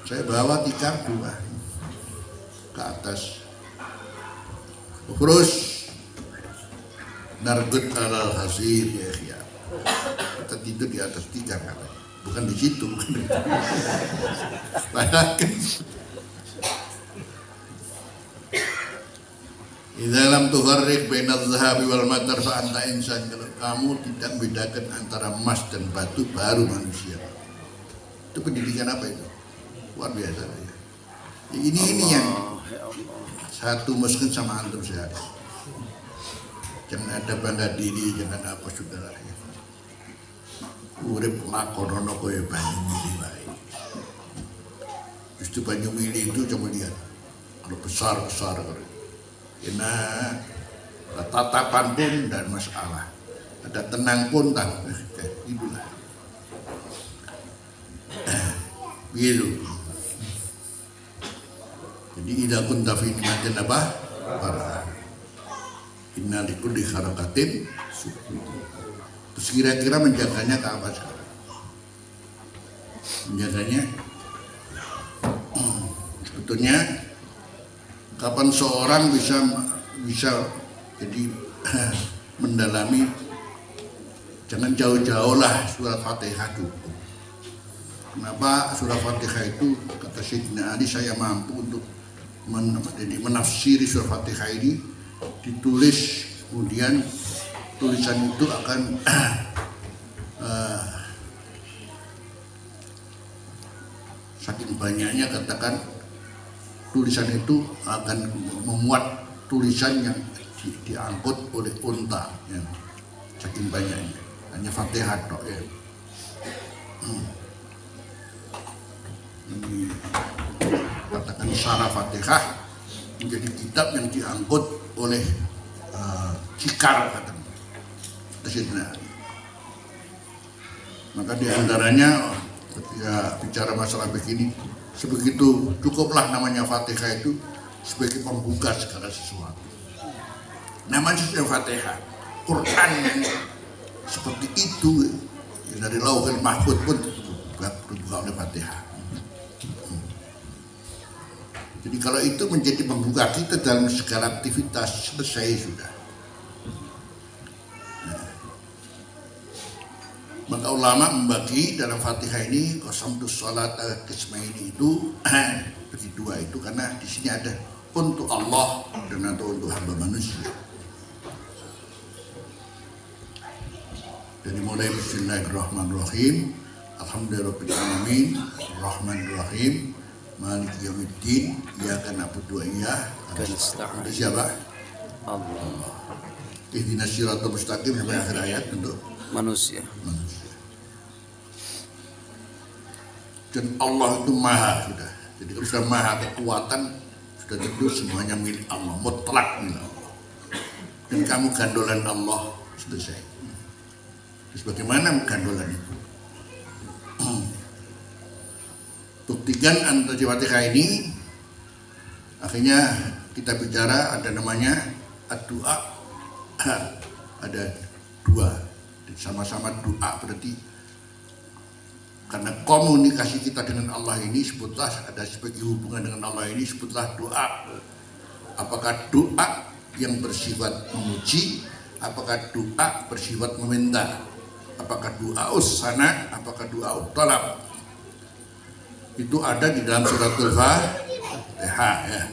Saya bawa tikar 2 ke atas, terus nargut alal hasil ya, kita tidur di atas tikar katanya, bukan di situ, bayangkan. Idza lam tufarriq bainadh dhahabi wal matar fa anta insan. Kalau kamu tidak membedakan antara emas dan batu, baru manusia. Itu pendidikan apa itu? Luar biasa ya. Ini yang satu miskin sama antum sehat. Jangan ada bangga diri, jangan apa saudara. Urip lakonono koyo banyu mili wae. Justru banyu mili itu coba lihat, kalau besar kalau nah, tatapan pun dan masalah, ada tenang pun tak, itulah. Begitu. Jadi idza kunta fi ni'matin apa? Para. Inna likulli harakatin sukun. Terus kira-kira menjaganya ke apa sekarang? Menjaganya sebetulnya kapan seorang bisa jadi mendalami, jangan jauh-jauh lah surat Fatihah cukup. Kenapa surat Fatihah itu, kata Sayyidina Ali, saya mampu untuk menafsiri surat Fatihah ini, ditulis, kemudian tulisan itu akan saking banyaknya, katakan tulisan itu akan memuat tulisan yang diangkut oleh unta ya. Saking banyaknya, hanya Fatihah tok ya. Ini katakan syarah Fatihah menjadi kitab yang diangkut oleh cikar katakan. Maka diantaranya ketika bicara masalah begini, sebegitu cukuplah namanya Fatihah itu sebagai pembuka segala sesuatu. Namanya Fatihah, Quran yang seperti itu ya, dari Lauhul Mahfuz pun dibuka oleh Fatihah. Jadi kalau itu menjadi pembuka kita dalam segala aktivitas, selesai sudah. Maka ulama membagi dalam Fatihah ini qasamtus shalat qismaini itu bagi 2 itu karena di sini ada untuk Allah dan atau untuk hamba manusia. Dari mulai bismillahirrahmanirrahim, alhamdulillahirabbil alamin, arrahmanirrahim, Maliki yaumiddin, iyyaka na'budu wa iyyaka nasta'in. Itu siapa? Allah. Ihdinas siratal mustaqim sampai akhir ayat untuk Manusia. manusia. Dan Allah itu maha sudah. Jadi kalau sudah maha kekuatan, sudah tentu semuanya milik Allah, mutlak milik Allah. Dan kamu gandolan Allah, selesai. Terus bagaimana gandolan itu? Buktikan antara Fatihah ini, akhirnya kita bicara ada namanya ad-du'a, ada dua, sama-sama doa berarti karena komunikasi kita dengan Allah ini sebutlah ada sebagai hubungan dengan Allah ini sebutlah doa. Apakah doa yang bersifat memuji, apakah doa bersifat meminta, apakah doa usana, apakah doa talab. Itu ada di dalam suratul Fatihah ya.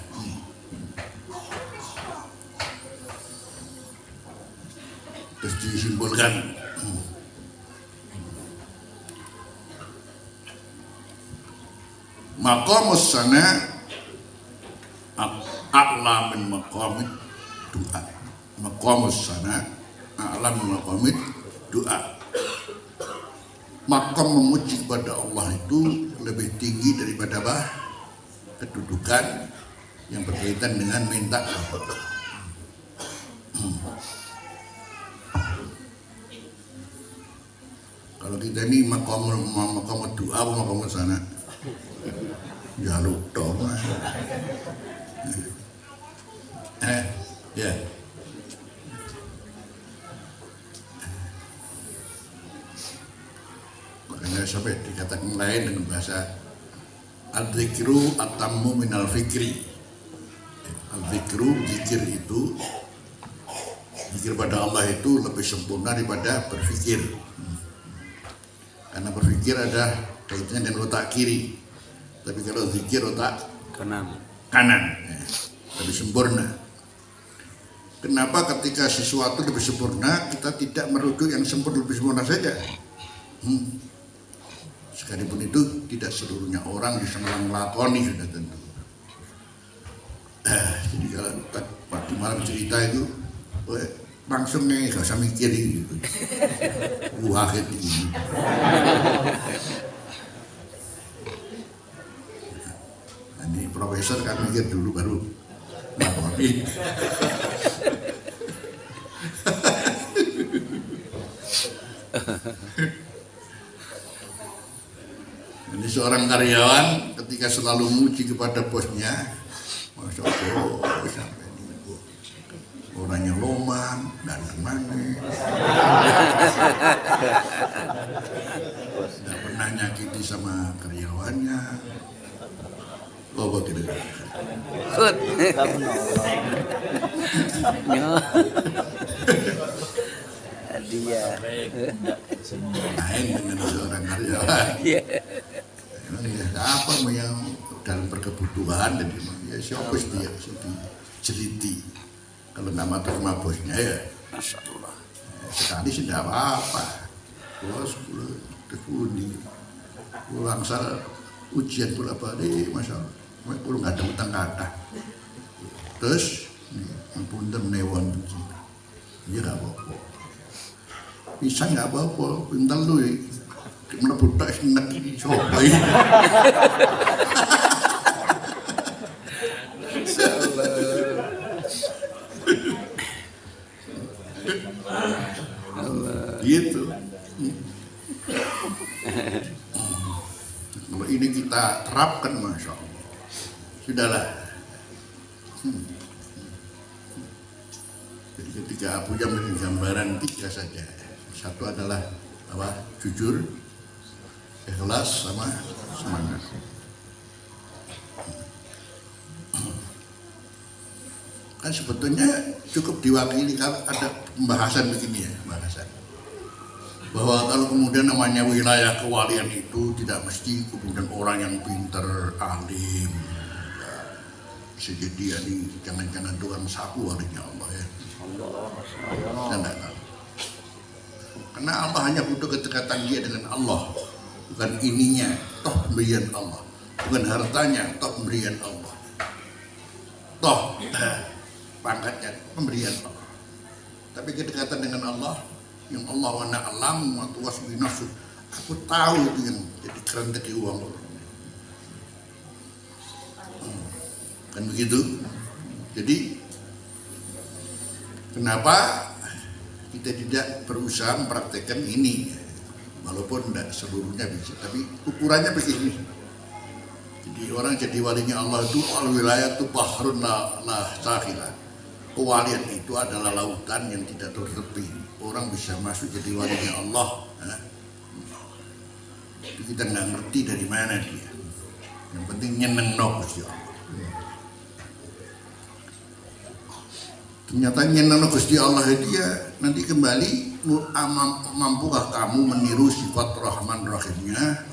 Terus disimpulkan maqamus sana a'la min maqamid doa. Maqamus sana a'la min maqamid doa. Makam memuji kepada Allah itu lebih tinggi daripada kedudukan yang berkaitan dengan minta. Kalau kita ini makam doa apa makam sana? Jaluk dong. Ya. Makanya sampai dikatakan lain dengan bahasa al-dzikru atammu minal fikri. Al-dzikru, zikir itu, zikir pada Allah itu lebih sempurna daripada berfikir. Karena berfikir ada kaitannya dengan otak kiri, tapi kalau zikir otak kanan ya, lebih sempurna. Kenapa ketika sesuatu lebih sempurna kita tidak merujuk yang sempurna lebih sempurna saja? Sekalipun itu tidak seluruhnya orang bisa melakoni sudah tentu. Jadi kalau waktu malam cerita itu langsung nih, gak usah mikir gitu. Wahid ini. Ini profesor kan mikir dulu baru ngapori. Ini seorang karyawan ketika selalu muji kepada bosnya, Masya Allah, sampai ini orangnya loman dan manis, tidak pernah nyakiti sama karyawannya. Begitu. Good. Dia Main dengan seorang karyawan. Memang ya apa yang dalam berkebutuhan dan ya siapa dia jeliti. Kalau nama terima bosnya ya, Masya Allah. sekali sudah apa-apa. Bos, terpundi, pulang sal ujian pula balik, Masya Allah. Kalau nggak ada utang kata. Terus, punten newon begini. Iya nggak apa-apa. Bisa nggak apa-apa, pintar lu ya. Melebut tak senek ini, coba ini. Gitu. Kalau ini kita terapkan, Masya Allah, sudahlah. Jadi ketika Abu Jam memberi gambaran 3 saja. Satu adalah apa? Jujur, ikhlas, sama semangat. Kan sebetulnya cukup diwakili kalau ada pembahasan begini ya, pembahasan bahwa kalau kemudian namanya wilayah kewalian itu tidak mesti kemudian orang yang pinter, alim, ya, bisa jadi ya, jangan-jangan tukang sapu walinya Allah ya. Saya tidak tahu. Karena Allah hanya butuh kedekatan dia dengan Allah, bukan ininya, toh pemberian Allah. bukan hartanya, toh pemberian Allah. Toh pangkatnya pemberian Allah. Tapi kedekatan dengan Allah, yang Allah wa na'lamu wa tuwasbi nafsu. Aku tahu itu yang jadi kerenteki uang. Kan begitu. Jadi kenapa kita tidak berusaha mempraktekkan ini, walaupun tidak seluruhnya bisa, tapi ukurannya begini. Jadi orang jadi walinya Allah itu al-wilayah itu bahrun la sakhila. Kewalian itu adalah lautan yang tidak tertepi. Orang bisa masuk jadi walinya Allah. Itu kita nggak ngerti dari mana dia. Yang penting nyeneng Gusti Allah. Ternyata nyeneng Gusti Allah dia nanti kembali, mampukah kamu meniru sifat Rahman Rahimnya?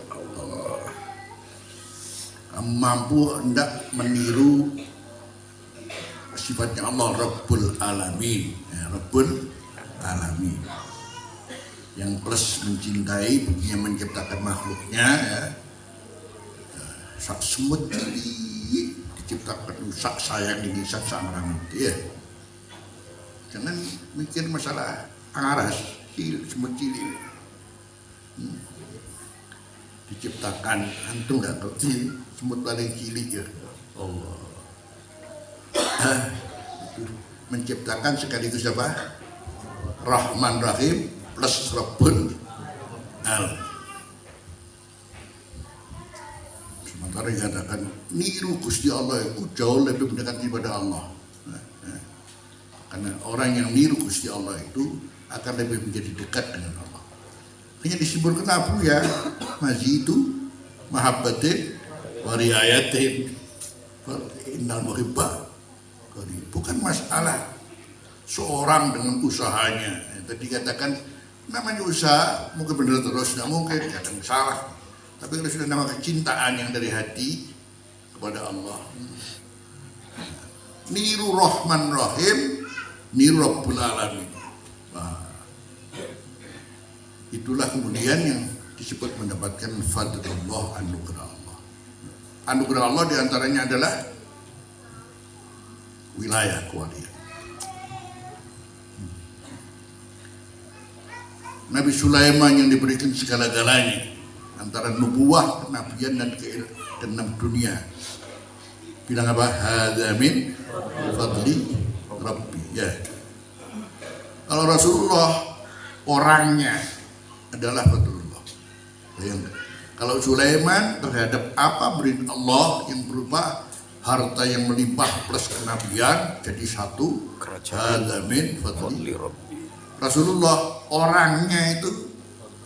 Kamu mampu hendak meniru sifatnya Allah Rabbul Alamin, ya, Rabbul Alamin yang plus mencintai, yang menciptakan makhluknya, ya. Sak semut cilik diciptakan, sak sayang ini, sak sangrang itu, ya. Jangan mikir masalah aras, semut cilik diciptakan, antum nggak ngerti semut paling cilik ya Allah. Menciptakan sekaligus apa? Rahman Rahim plus Rabbul Alamin. Sementara dikatakan niru Gusti Allah itu jauh lebih mendekati pada Allah. Karena orang yang niru Gusti Allah itu akan lebih menjadi dekat dengan Allah. Hanya disebutkan apa ya? Mazidu mahabbatin wa riayatin innal muhibba. Bukan masalah seorang dengan usahanya. Tadi katakan namanya usaha mungkin benar terus, nggak mungkin, kadang salah. Tapi kalau sudah nama kecintaan yang dari hati kepada Allah, niru Rahman Rahim, niru Rabbul Alamin. Nah, itulah kemudian yang disebut mendapatkan fadlullah, anugerah Allah. Anugerah Allah diantaranya adalah wilayah kewalian. Nabi Sulaiman yang diberikan segala-galanya antara nubuwah, kenabian dan keenam dunia. Bilang apa? Hadza min fadli Rabbi. Ya. Kalau Rasulullah orangnya adalah fadlullah. Bayangkan. Kalau Sulaiman terhadap apa beri Allah yang berupa harta yang melimpah plus kenabian jadi satu. Hadza min fadli Rabbi. Rasulullah orangnya itu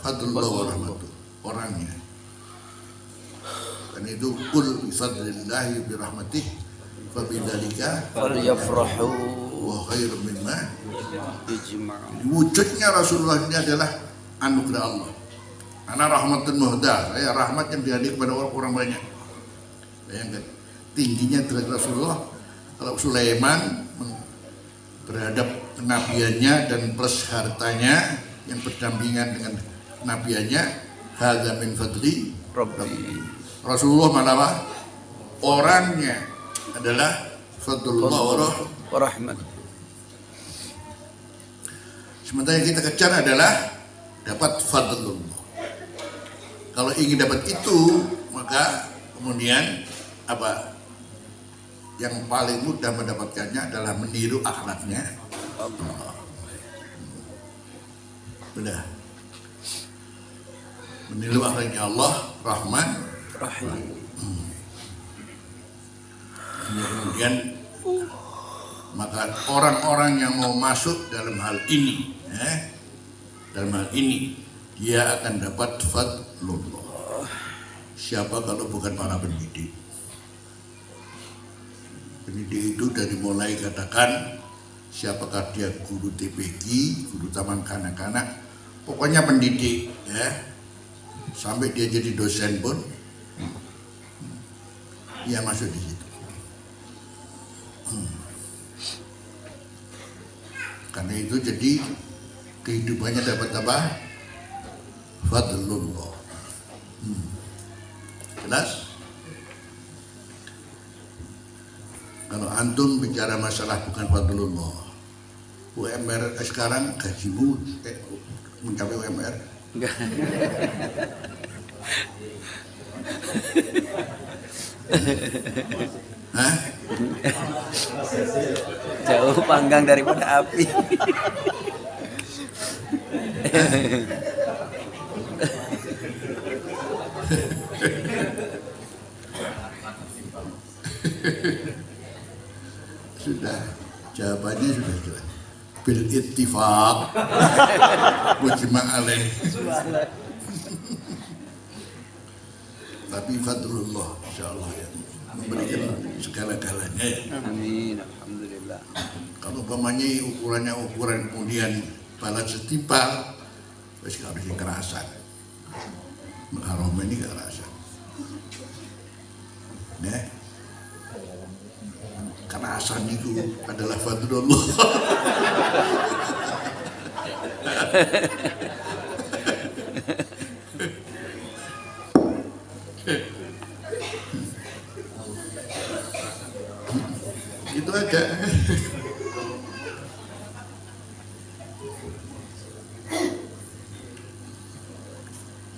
fadlullah wa rahmatuh. Orangnya. Dan itu kul bi fadlillahi bi rahmatih fa bidzalika falyafrahu wa khairum mimma ijma'u. Wujudnya Rasulullah ini adalah anugerah Allah. Ana rahmatun muhdah, saya rahmat yang dihadir kepada orang banyak. Bayangkan tingginya derajat Rasulullah. Kalau Sulaiman terhadap kenabiannya dan plus hartanya yang berdampingan dengan kenabiannya, hadza min fadli Rabbi. Rasulullah mana? Orangnya adalah fadlullah wa rahmat. Sementara yang kita kejar adalah dapat fadlullah. Kalau ingin dapat itu, maka kemudian apa? Yang paling mudah mendapatkannya adalah meniru akhlaknya Allah. Sudah. Meniru akhlaknya Allah, Rahman Rahim. Kemudian maka orang-orang yang mau masuk dalam hal ini, dia akan dapat fadlullah. Siapa kalau bukan para pendidik? Pendidik itu dari mulai katakan siapakah dia, guru TPG, guru taman kanak-kanak, pokoknya pendidik, ya, sampai dia jadi dosen pun, dia masuk di situ. Karena itu jadi kehidupannya dapat apa? Fadlullah. Jelas? Kalau antum bicara masalah bukan fadlullah, UMR sekarang gajimu mencapai UMR. Enggak. Hah? Jauh panggang daripada api. Sudah, jawabannya sudah jelas. Bil ittifaq mujma' alaih. Tapi fadlullah insyaallah ya memberikan segala-galanya ya. Amin, alhamdulillah. Kalau umpamanya ukurannya ukuran kemudian balas setimpal, terus gak bisa kerasan. Haram ini kerasan. Ya. Kerasan itu adalah fadlullah. Itu aja.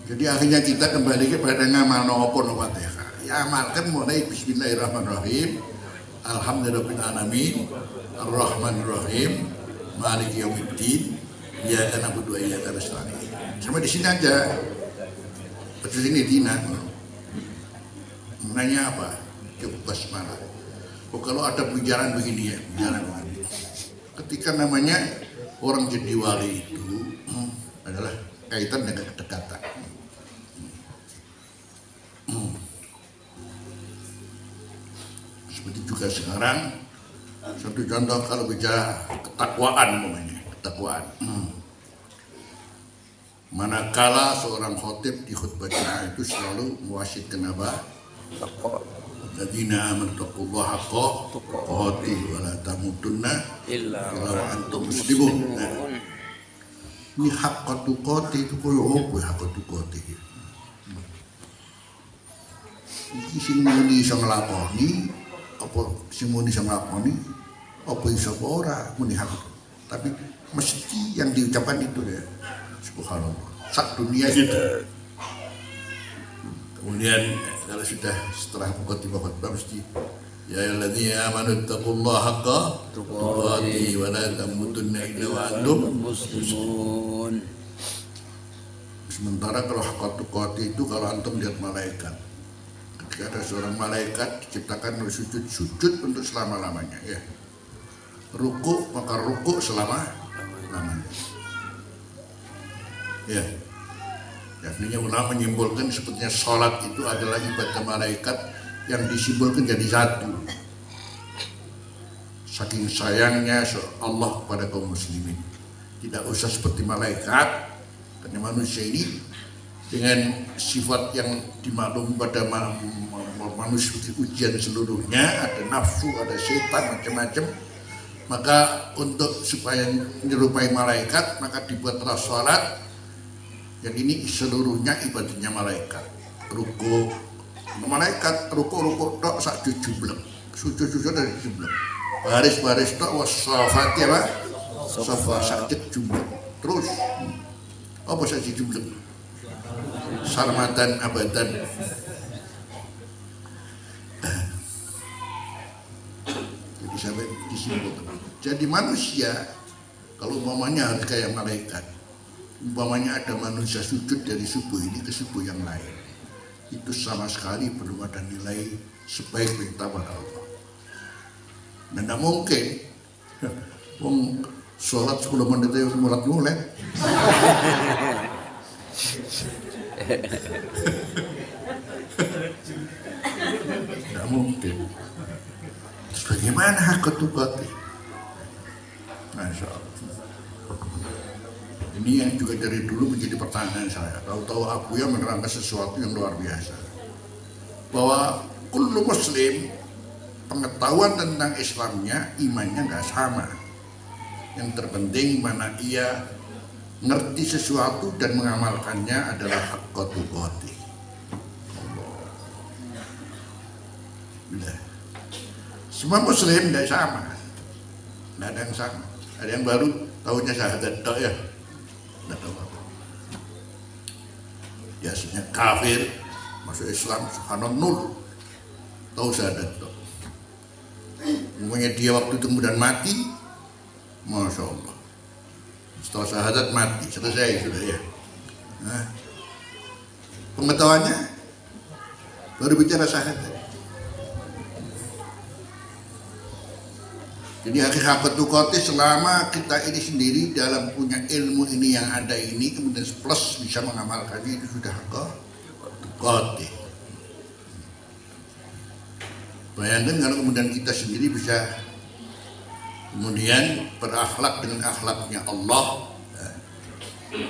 Jadi akhirnya kita kembali kepada ngamal nopo Fatihah. Ya amalkan mulai Bismillahirrahmanirrahim. Alhamdulillahirabbil alamin. Arrahmanirrahim. Maliki yaumiddin. Iyyaka na'budu wa iyyaka nasta'in. Sampai di sini aja. Di sini Dina. Nanya apa? Cukup basmalah. Oh, kalau ada pembicaraan begini ya, pembicaraan begini. Ketika namanya orang jadi wali itu adalah kaitan dengan kedekatan. Seperti juga sekarang, satu contoh kalau bicara ketakwaan namanya, ketakwaan. Manakala seorang khotib di khutbahnya itu selalu mewasitkan apa? Takwa. Alladzina amanu taqullaha haqqa tuqatih wa la tamutunna Illa wa antum muslimun. Ini haqqa tuqatih itu koyo opo haqqa tuqatih. Iki sing muni iso nglakoni apa sing muni iso nglakoni apa iso ora muni hak. Tapi mesti yang diucapkan itu ya. Subhanallah. Sak dunia gitu. Kemudian kalau sudah setelah khutbah mesti ya ayyuhalladzina amanu taqullaha haqqa tuqatih wa la tamutunna illa wa antum muslimun. Sementara kalau haqqa tuqatih itu kalau antum lihat malaikat. Ketika ada seorang malaikat diciptakan sujud untuk selama-lamanya ya. Ruku maka ruku selama-lamanya. Ya. Artinya ulama menyimpulkan sepertinya sholat itu adalah ibadah malaikat yang disimbolkan jadi satu. Saking sayangnya Allah kepada kaum muslimin. Tidak usah seperti malaikat, karena manusia ini dengan sifat yang dimaklum pada manusia ujian seluruhnya, ada nafsu, ada setan, macam-macam. Maka untuk supaya menyerupai malaikat, maka dibuatlah sholat. Yang ini seluruhnya ibadahnya malaikat. Ruku malaikat, ruku tok sak jublek. Sujud dari jublek. Baris tok wasafati apa? Safa sak jublek. Terus apa sak jublek? Sarmatan abadan. Jadi sampai disimpulkan. Jadi manusia kalau umpamanya harus kayak malaikat. Umpamanya ada manusia sujud dari subuh ini ke subuh yang lain, itu sama sekali belum ada nilai sebaik perintah Allah. Dan tidak mungkin sholat 10 menit itu mulai tidak mungkin. Bagaimana hak tuqatih? Masya Allah. Ini yang juga dari dulu menjadi pertanyaan saya. Tahu-tahu Abuya menerangkan sesuatu yang luar biasa. Bahwa kullu muslim, pengetahuan tentang Islamnya, imannya nggak sama. Yang terpenting mana ia ngerti sesuatu dan mengamalkannya adalah haqqa tuqatih. Semua muslim tidak sama, tidak ada yang sama. Ada yang baru tahunya syahadat tok ya, tidak tahu apa. Biasanya kafir masuk Islam subhanallah, tahu syahadat tok. Umumnya dia waktu itu kemudian mati, masya Allah. Setelah syahadat mati, selesai sudah ya. Nah, pengetahuannya baru bicara syahadat. Jadi hakikat tukoti selama kita ini sendiri dalam punya ilmu ini yang ada ini kemudian plus bisa mengamalkannya itu sudah tukoti. Bayangkan kalau kemudian kita sendiri bisa kemudian berakhlak dengan akhlaknya Allah,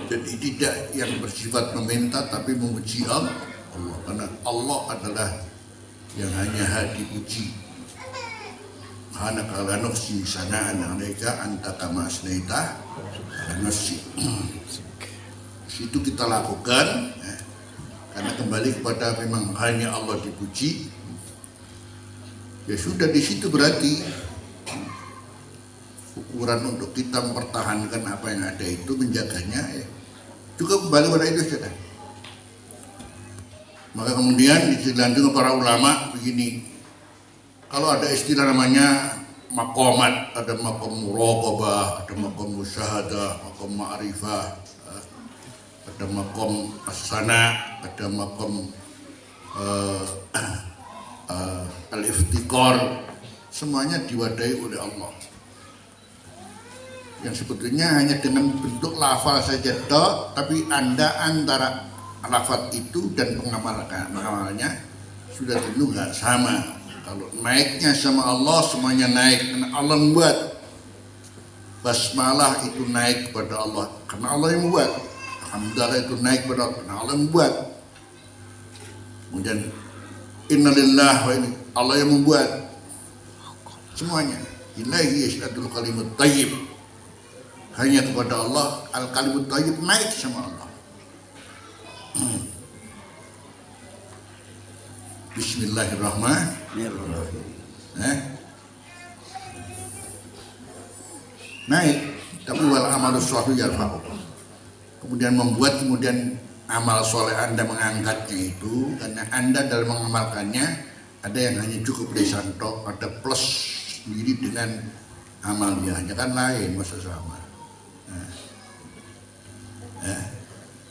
jadi tidak yang bersifat meminta tapi memuji Allah, karena Allah adalah yang hanya dipuji. Hana kala nafsi sana'an 'alaika anta kama asnaita ala nafsi. Itu kita lakukan karena kembali kepada memang hanya Allah dipuji. Ya sudah, di situ berarti ukuran untuk kita mempertahankan apa yang ada itu, menjaganya ya, juga kembali pada itu saja. Maka kemudian dilanjutkan para ulama begini. Kalau ada istilah namanya maqamat, ada maqam muraqabah, ada maqam musyahadah, maqam ma'rifah, ada maqam as-sana, ada maqam al-iftiqar, semuanya diwadahi oleh Allah. Yang sebetulnya hanya dengan bentuk lafal saja toh, tapi Anda antara lafal itu dan pengamalannya sudah tentu nggak sama. Kalau naiknya sama Allah, semuanya naik karena Allah membuat. Basmalah itu naik kepada Allah karena Allah yang membuat. Alhamdulillah itu naik kepada Allah karena Allah yang membuat. Kemudian innalillah wa inna, Allah yang membuat semuanya. Ilahi yashadul kalimut thayyib, hanya kepada Allah al kalimut thayyib naik sama Allah. Bismillahirrahmanirrahim. Naik, tapi wal amalu sholih yarfa'u. Kemudian membuat, kemudian amal soleh Anda mengangkatnya itu karena Anda dalam mengamalkannya ada yang hanya cukup lisan tok, ada plus sendiri dengan amalnya, hanya kan lain masa sama.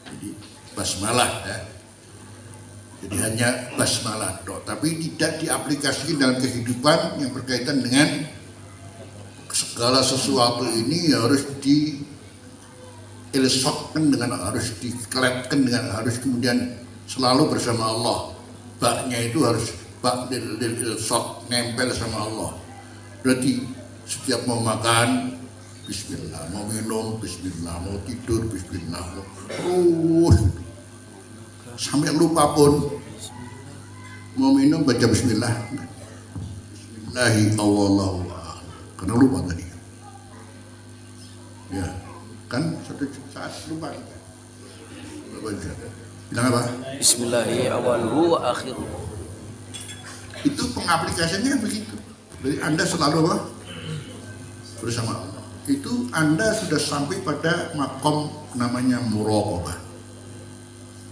Jadi basmalah ya. Jadi hanya basmalah tok, tapi tidak diaplikasikan dalam kehidupan yang berkaitan dengan segala sesuatu ini harus diilsokkan dengan, harus dikeletkan dengan, harus kemudian selalu bersama Allah. Baknya itu harus bak lil ilsok, nempel sama Allah. Berarti setiap mau makan bismillah, mau minum bismillah, mau tidur bismillah, terus sampai lupa pun mau minum baca bismillah, bismillahi awallahu, karena lupa tadi ya kan, satu saat lupa kita bilang apa? Bismillahi awaluhu wa akhiruhu. Itu pengaplikasiannya begitu. Jadi Anda selalu apa? Bersama Allah. Itu Anda sudah sampai pada makom namanya muraqabah.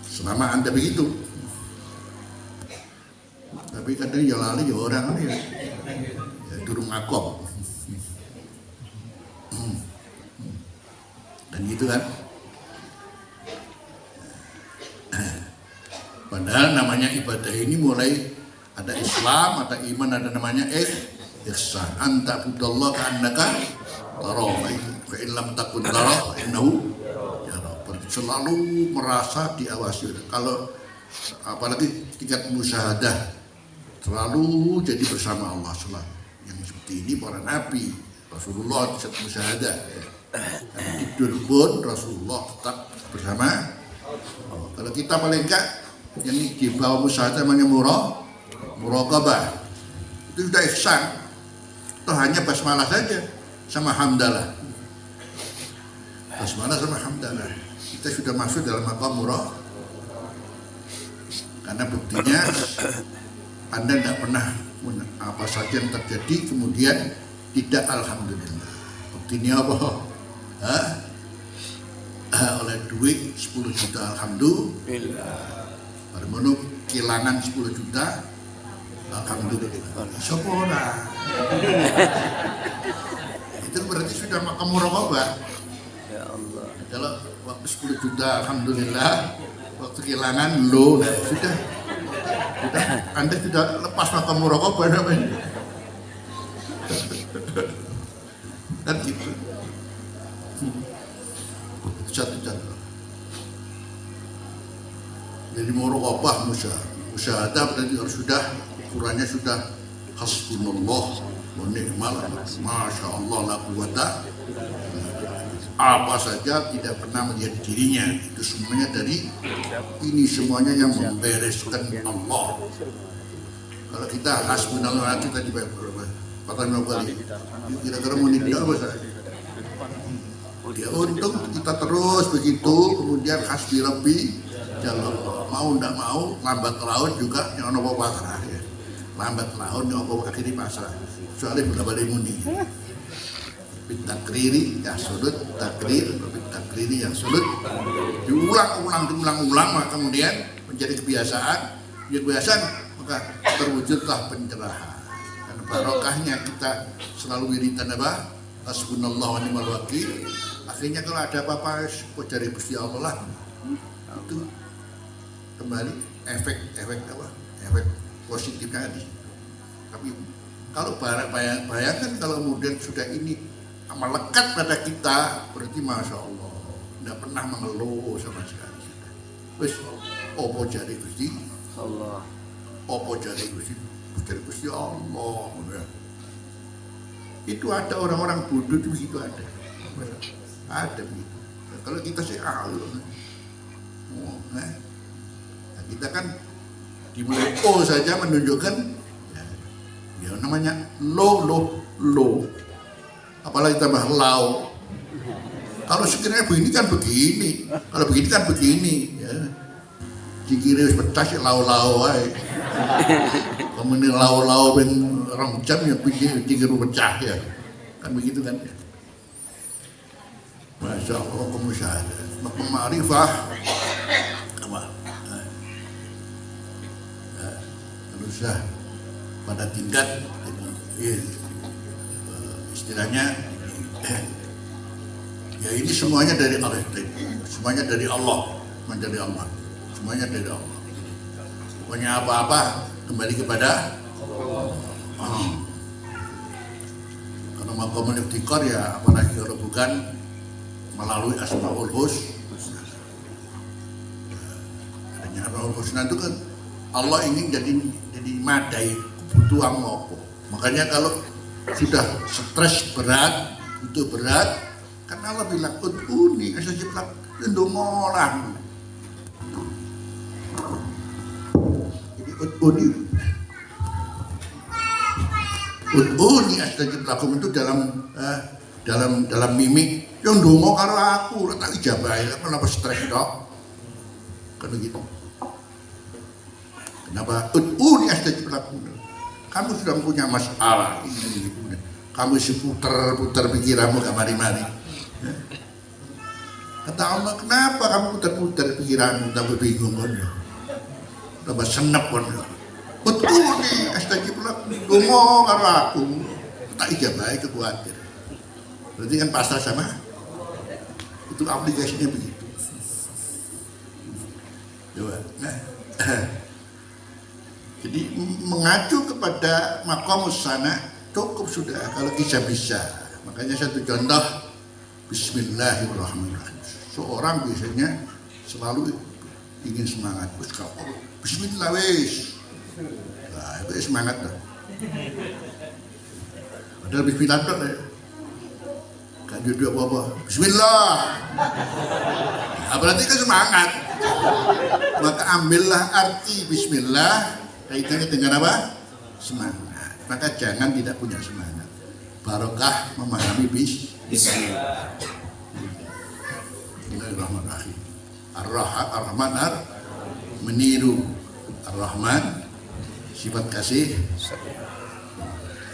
Selama Anda begitu. Tapi kadang ya lali ya orang ya durung makom. Dan gitu kan. Padahal namanya ibadah ini mulai ada Islam, ada iman, ada namanya ihsan. Anta budallah ka'annaka tarahu, fa in lam takun tarahu innahu yara. Selalu merasa diawasi. Kalau apalagi tingkat musyahadah, selalu jadi bersama Allah selalu. Yang seperti ini para nabi, Rasulullah tingkat musyahadah. Tidur pun Rasulullah tetap bersama Allah. Kalau kita paling enggak yang di bawah musyahadah namanya muraqabah, itu sudah ihsan. Itu hanya basmalah saja sama hamdalah. Basmalah sama hamdalah, kita sudah masuk dalam maqam muraqabah. Karena buktinya Anda tidak pernah apa saja yang terjadi kemudian tidak alhamdulillah. Buktinya apa? Oleh duit 10 juta alhamdulillah. Baru menuk kehilangan 10 juta alhamdulillah. Sopo ora. Itu berarti sudah makam muraqabah. Ya Allah. Kalau waktu 10 juta alhamdulillah, waktu kehilangan lo sudah Anda sudah lepas makam muraqabah namanya. Dan gitu. Satu contoh. Jadi muraqabah musyahadah berarti harus sudah ukurannya sudah hasbunallah wa ni'mal wakil. Masya Allah la quwata. Apa saja tidak pernah menjadi dirinya, itu semuanya dari ini, semuanya yang membereskan Allah. Kalau kita hasbunallah kita dibayar berapa? 45 kali. Kira-kira mau nikah apa saya? Ya untung kita terus begitu, kemudian hasbi rabbi jalallah. Mau ndak mau lambat laun juga yang ono pasrah ya. Lambat laun yang ono akhiri pasrah. Soalnya sudah balik muni. Bitakriri ya sulut takrir, bitakriri yang sulut diulang-ulang maka kemudian menjadi kebiasaan, maka terwujudlah pencerahan. Karena barokahnya kita selalu wiridan apa? Hasbunallah wa ni'mal wakil. Akhirnya kalau ada apa-apa dari Gusti Allah lah, itu kembali efek positifnya tadi. Tapi kalau bayangkan kalau kemudian sudah ini melekat pada kita, berarti masya Allah tidak pernah mengeluh sama sekali. Wes opo jari Gusti Allah. Opo jari Gusti Allah. Itu ada orang-orang bodoh di situ ada begitu. Kalau kita sih nah, kita kan dimulai O saja menunjukkan ya namanya lo, apalagi tambah lau. Kalau sekiranya begini kan begini, kalau begini kan begini ya. Jikire wis pecah sik lau-lau ae. Kemudian lau-lau ben rong jam ya pikir pecah ya. Kan begitu kan ya. Masya Allah kemusyahadah, ma'rifah apa? Haruslah pada tingkat istilahnya ya ini semuanya dari Allah, semuanya dari Allah, semuanya dari Allah. Pokoknya apa-apa kembali kepada Allah. Kalau mau komunikasi ya apalagi kalau bukan melalui Asmaul Husna. Adanya Asmaul Husna itu kan Allah ingin jadi madai kebutuhan apa. Makanya kalau sudah stres berat, butuh berat, kan Allah bilang ud'uni astajib lakum, ndongolah. Jadi ud'uni astajib lakum itu dalam mimik yang ndonga karo aku, tak ijabahi, kenapa stres dok? Kan begitu. Kenapa ud'uni astajib lakum? Kamu sudah punya masalah ini, kamu putar pikiranmu gak mari-mari. Kata Allah, kenapa kamu putar pikiranmu, tambah bingung kan? Tambah senep kan? Ud'uni astajib lakum, ndonga karo aku, tak ijabahi kekuatir. Berarti kan pasrah sama itu aplikasinya begitu. Coba. Nah, jadi mengacu kepada maqamus sana cukup sudah kalau bisa. Makanya satu contoh Bismillahirrahmanirrahim. Seorang biasanya selalu ingin semangat. Bismillah wis. Nah, itu semangat lah. Padahal Bismillah tuh kan duduk apa-apa. Bismillah. Nah, berarti kan semangat. Maka ambillah arti Bismillah kaitannya dengan apa? Semangat. Maka jangan tidak punya semangat. Barokah memahami Bismillah. Bismillahirrahmanirrahim. Ar-Rahman meniru Ar-Rahman sifat kasih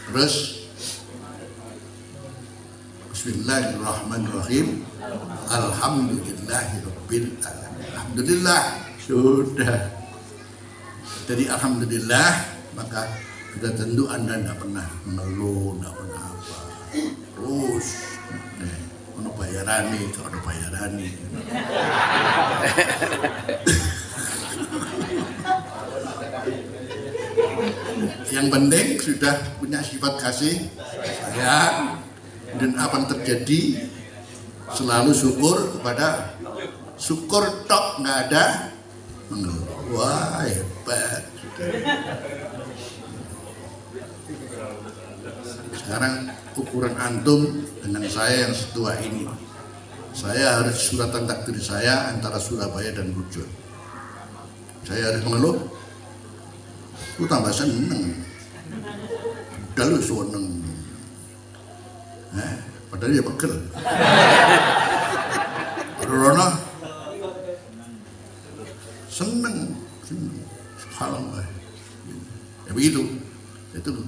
Terus Bismillahirrahmanirrahim. Alhamdulillahirabbil alamin. Alhamdulillah sudah. Jadi alhamdulillah, maka sudah tentu Anda tidak pernah mengeluh, tidak pernah apa. Terus ono bayarani, ono bayarani. Yang penting sudah punya sifat kasih sayang, dan apa yang terjadi selalu syukur kepada syukur tok, nggak ada mengeluh. Wah, hebat. Sekarang ukuran antum dengan saya yang setua ini, saya harus suratan takdir saya antara Surabaya dan Lujon. Saya harus mengeluh, aku tambah seneng. Udah lu seneng. Padahal dia pegel. Rono seneng. Subhanallah. Ya begitu. Itu.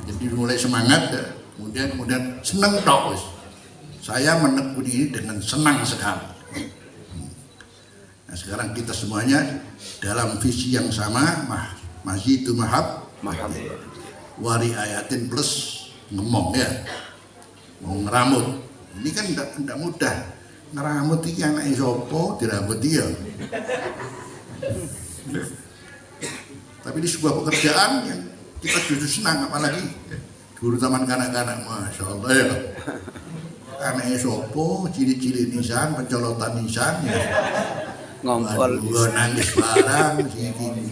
Jadi mulai semangat, kemudian seneng tok. Saya menekuni ini dengan senang sekali. Nah, sekarang kita semuanya dalam visi yang sama, masih itu mahab, wari ayatin plus ngomong ya, mau ngeramut. Ini kan tidak mudah. Ngeramut ini anak sopo dirambut dia. Tapi di sebuah pekerjaan yang kita justru senang, apalagi guru taman kanak-kanak, masya Allah ya. Anak sopo, ciri-ciri nisan, pencolotan nisan ya. Ngompol. Gua nangis barang,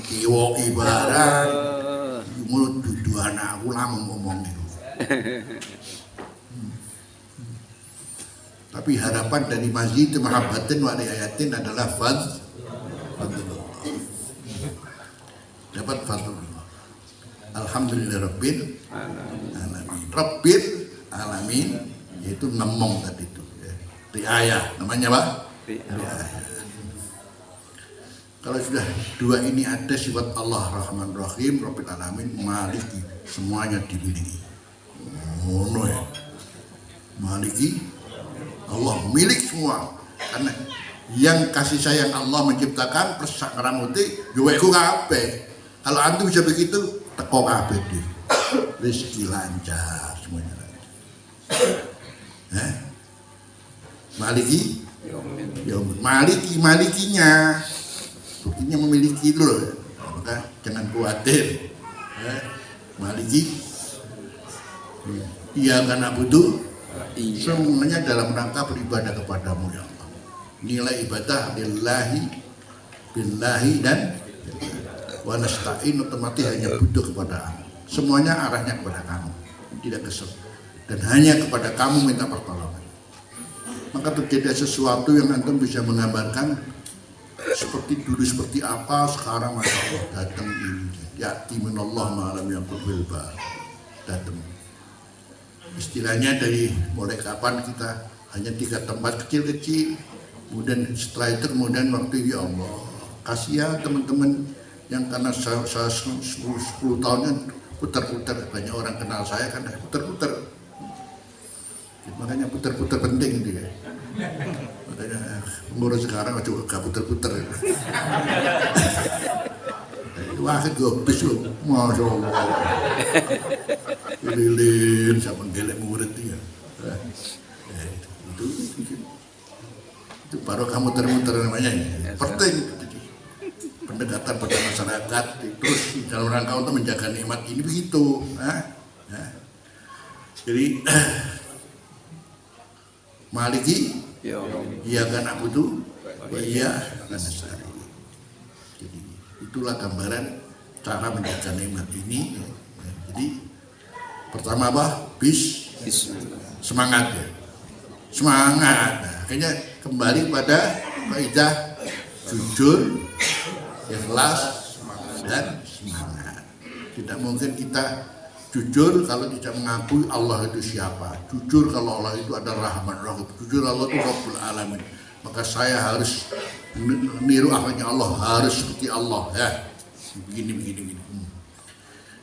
kiwoki barang, mulut dudu anak aku lama ngomong itu. Tapi harapan dari masjid mahabbatin wa riayatin adalah fadlullah. Dapat fadlullah. Alhamdulillah rabbil alamin. Rabbil alamin, yaitu nemong tadi itu. Riayah, namanya apa? Riayah. Kalau sudah dua ini ada sifat Allah Rahman Rahim, Rabbil alamin, Maliki, semuanya dimiliki. Mono ya. Maliki, Allah milik semua. Karena yang kasih sayang Allah menciptakan plus sak ngeramuti duweku kabeh. Kalau antum bisa begitu, teko kabeh deh. Rezeki lancar semuanya lancar. Maliki, malikinya. Buktinya memiliki itu loh, maka jangan khawatir. Maliki, iya karena butuh, semuanya dalam rangka beribadah kepadamu ya Allah. Nilai ibadah billahi dan wa nasta'in, otomatis hanya butuh kepada kamu. Semuanya arahnya kepada kamu, tidak kesel. Dan hanya kepada kamu minta pertolongan. Maka terjadi sesuatu yang antum bisa menggambarkan seperti dulu seperti apa, sekarang masya Allah datang ini ya'ti minallah ma'alam yang berbilbar datang. Istilahnya dari mulai kapan kita hanya 3 tempat kecil-kecil, kemudian setelah itu kemudian waktu ya Allah kasih ya teman-teman yang karena saya 10 tahunnya putar-putar, banyak orang kenal saya kan putar-putar, makanya putar-putar penting dia. Makanya pengurus sekarang juga gak puter-puter. Wasit gue bis loh, masya Allah. Lilin sama gelek murid dia. Itu baru kamu muter-muter namanya. Penting. Pendekatan pada masyarakat terus dalam rangka untuk menjaga nikmat ini begitu. Jadi Maliki, iya kan aku tuh, iya kan nasta'in. Jadi itulah gambaran cara menjaga nikmat ini. Jadi pertama apa? Semangat ya, semangat. Nah, akhirnya kembali pada kaidah jujur, ikhlas dan semangat. Tidak mungkin kita jujur kalau tidak mengakui Allah itu siapa. Jujur kalau Allah itu adalah Rahman Rahim. Jujur Allah itu Rabbul Alamin. Maka saya harus niru akhlaknya Allah, harus seperti Allah ya. Begini.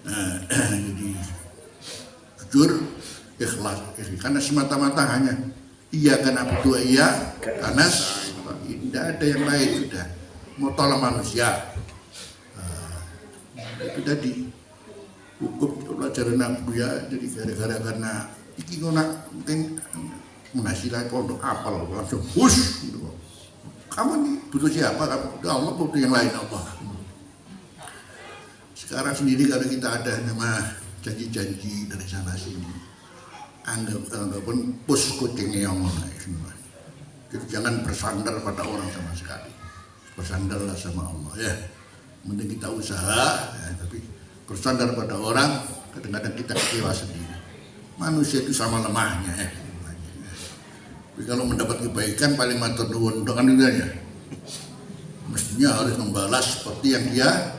Jadi jujur, ikhlas. Karena semata-mata hanya iya karena berdua iya, karena tidak ada yang lain sudah. Mau tolong manusia. Itu tadi hukum pelajaran Abu ya, jadi gara-gara karena iki ngonak mungkin menghasilah pondok apal langsung hush gitu. Kamu nih butuh siapa? Kamu Allah butuh yang lain Allah. Sekarang sendiri kalau kita ada nama janji-janji dari sana sini, anggapun pus kucing yang semua. Jadi jangan bersandar pada orang sama sekali. Bersandarlah sama Allah ya. Mending kita usaha, ya, tapi bersandar pada orang kadang-kadang kita kecewa sendiri. Manusia itu sama lemahnya ya. Tapi kalau mendapat kebaikan paling matur nuwun dengan itu mestinya harus membalas seperti yang dia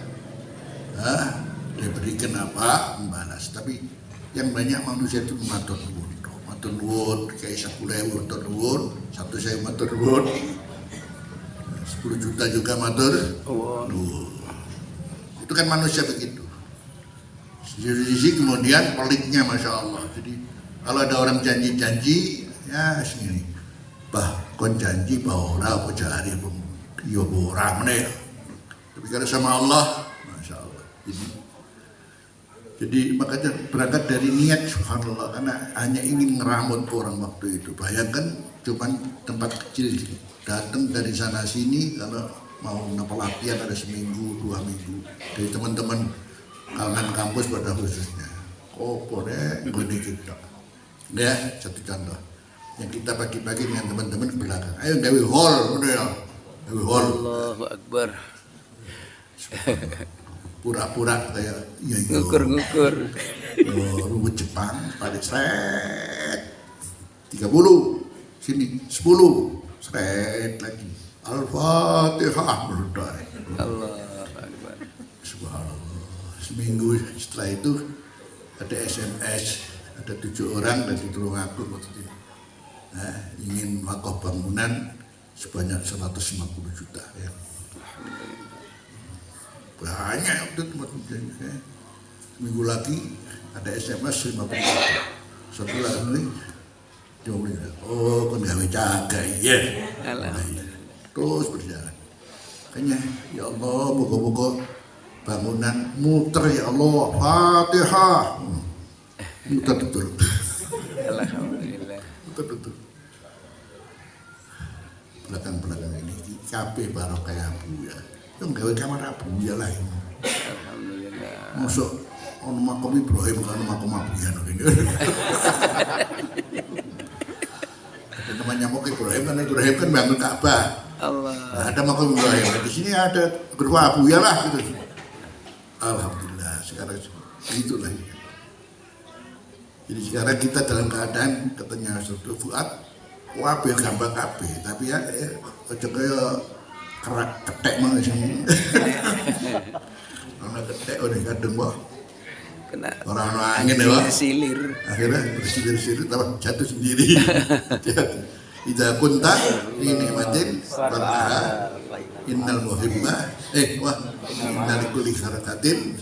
berikan apa membalas. Tapi yang banyak manusia itu matur nuwun kayak 10.000 matur nuwun, 1.000 matur nuwun, 10 juta juga matur nuwun. Itu kan manusia begitu. Sisi kemudian peliknya Masya Allah. Jadi kalau ada orang janji-janji ya sini kon janji bahwa ora apa jari pun yo ora meneh. Tapi kalau sama Allah Masya Allah. Jadi makanya berangkat dari niat subhanallah, karena hanya ingin ngeramut orang waktu itu. Bayangkan cuman tempat kecil datang dari sana sini, kalau mau pelatihan ada seminggu 2 minggu dari teman-teman kalangan kampus pada khususnya. Boleh gini kita ya, satu contoh yang kita pagi-pagi dengan teman-teman ke belakang, ayo gawe hall ya, gawe hall. Allahu Akbar. Pura-pura kayak ya Ngukur ruwet Jepang balik seret 30 sini 10 seret lagi Al-Fatihah berdai. Allahu Akbar. Subhanallah. Seminggu setelah itu ada SMS, ada 7 orang dan ditolong aku waktu itu. Ingin wakaf bangunan sebanyak 150 juta ya. Banyak waktu itu seminggu lagi ada SMS 50 juta. Setelah ini kan gawe jaga ya. Terus berjalan. Makanya ya Allah moga-moga bangunan muter ya Allah. Fatihah. Muter betul. Alhamdulillah. Muter betul. Belakang-belakang ini kabeh barokah Abu ya. Yang gawe kamar Abu ya lah. Alhamdulillah. Masuk ono makom Ibrahim kan makom Abu ya ini. Ada namanya makom Ibrahim kan bangun Ka'bah. Allah. Nah, ada makom Ibrahim. Di sini ada kedua Abu ya lah gitu. Alhamdulillah sekarang itulah. Jadi sekarang kita dalam keadaan katanya Saudara Fuad kabeh gambar kabeh, tapi ya aja kaya kerak ketek mah sing. Ana ketek ora kadang wah. Kena Orang angin ya wah. silir. Akhirnya bersilir-silir jatuh sendiri. Idza kunta fi nikmatin farha innal muhibba wah innal kulli harakatin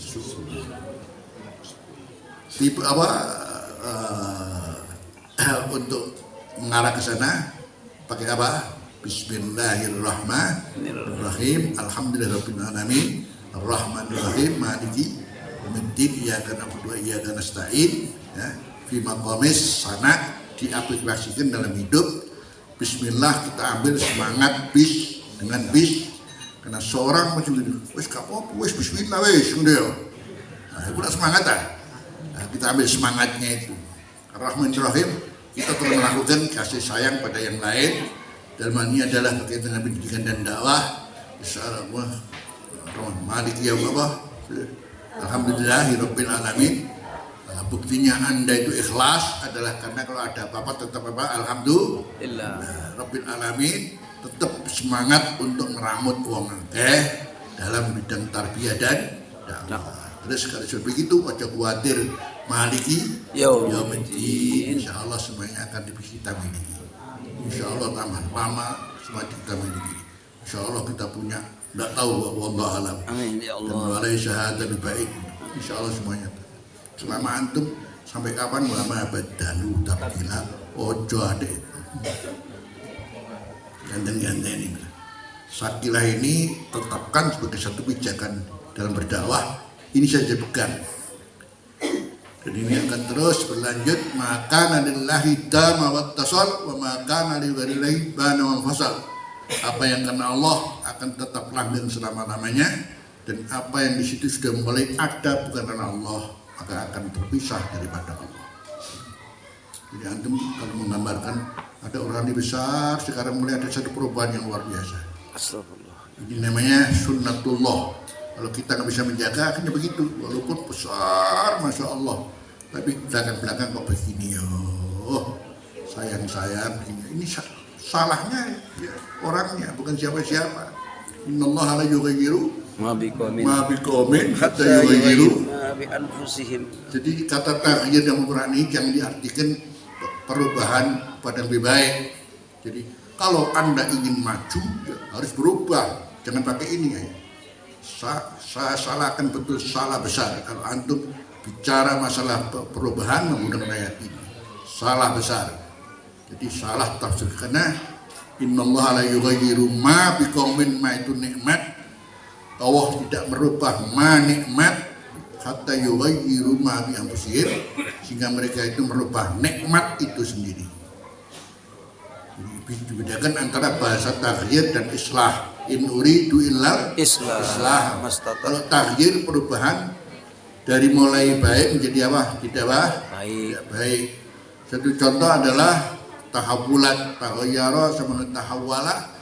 tipe apa untuk mengarah ke sana pakai apa? Bismillahirrahmanirrahim. Alhamdulillahirabbil alamin. Arrahmanirrahim. Maliki yaumiddin. Iyyaka na'budu wa iyyaka nasta'in. Ya, fi maqamis sana diaplikasikan dalam hidup. Bismillah kita ambil semangat bis dengan bis. Karena seorang macam itu, wis kapo wis bismillah wis ngono ya. Nah, itu semangat ah. Nah, kita ambil semangatnya itu. Ar-Rahmanir-Rahim. Kita terus melakukan kasih sayang pada yang lain. Dalam hal ini adalah berkaitan dengan pendidikan dan dakwah. Insyaallah Maliki ya Allah. Alhamdulillahirabbil alamin. Buktinya Anda itu ikhlas adalah karena kalau ada apa-apa tetap apa? Alhamdulillah. Rabbil alamin. Tetap semangat untuk meramut uang dalam bidang tarbiyah dan dakwah. Terus kalau sudah begitu, aja khawatir Maliki yaumiddin. Insyaallah semuanya akan kita miliki. Insyaallah tambah lama semua kita miliki. Insyaallah kita punya, tidak tahu wallahu alam. Amin ya Allah. Dan walai syahadah baik. Insyaallah semuanya. Selama antum Sampai kapan ulama badalu tabdila ojo adek ganten-ganten ini. Sakilah ini tetapkan sebagai satu pijakan dalam berdakwah. Ini saja pegang. Dan ini akan terus berlanjut. Maka nadillahi dama wattasal wa maka nadillahi bana wa fasal. Apa yang karena Allah akan tetap langgeng selama-lamanya, dan apa yang di situ sudah mulai ada bukan karena Allah, maka akan terpisah daripada Allah. Jadi antum kalau menggambarkan ada orang besar sekarang mulai ada satu perubahan yang luar biasa. Astagfirullah. Ini namanya sunnatullah. Kalau kita nggak bisa menjaga akhirnya begitu, walaupun besar masya Allah, tapi belakang kok begini sayang ini salahnya ya, orangnya bukan siapa-siapa. Innallaha la yughayyiru ma biqaumin hatta yughayyiru ma bi anfusihim. Jadi kata taghyir yang Al-Qur'an ini jangan diartikan perubahan pada lebih baik. Jadi kalau Anda ingin maju ya harus berubah, jangan pakai ini ya. Saya salahkan betul, salah besar kalau antum bicara masalah perubahan menggunakan ayat ini. Salah besar. Jadi salah tafsir, karena innallaha la yughayyiru ma biqaumin, ma itu nikmat. Allah tidak merubah ma nikmat hatta yughayyiru ma bi anfusihim, sehingga mereka itu merubah nikmat itu sendiri. Jadi dibedakan antara bahasa taghyir dan islah. In uridu illal islah. Kalau taghyir perubahan dari mulai baik menjadi apa? Tidak baik. Satu contoh adalah tahawulat, tahayyara sama tahawwala,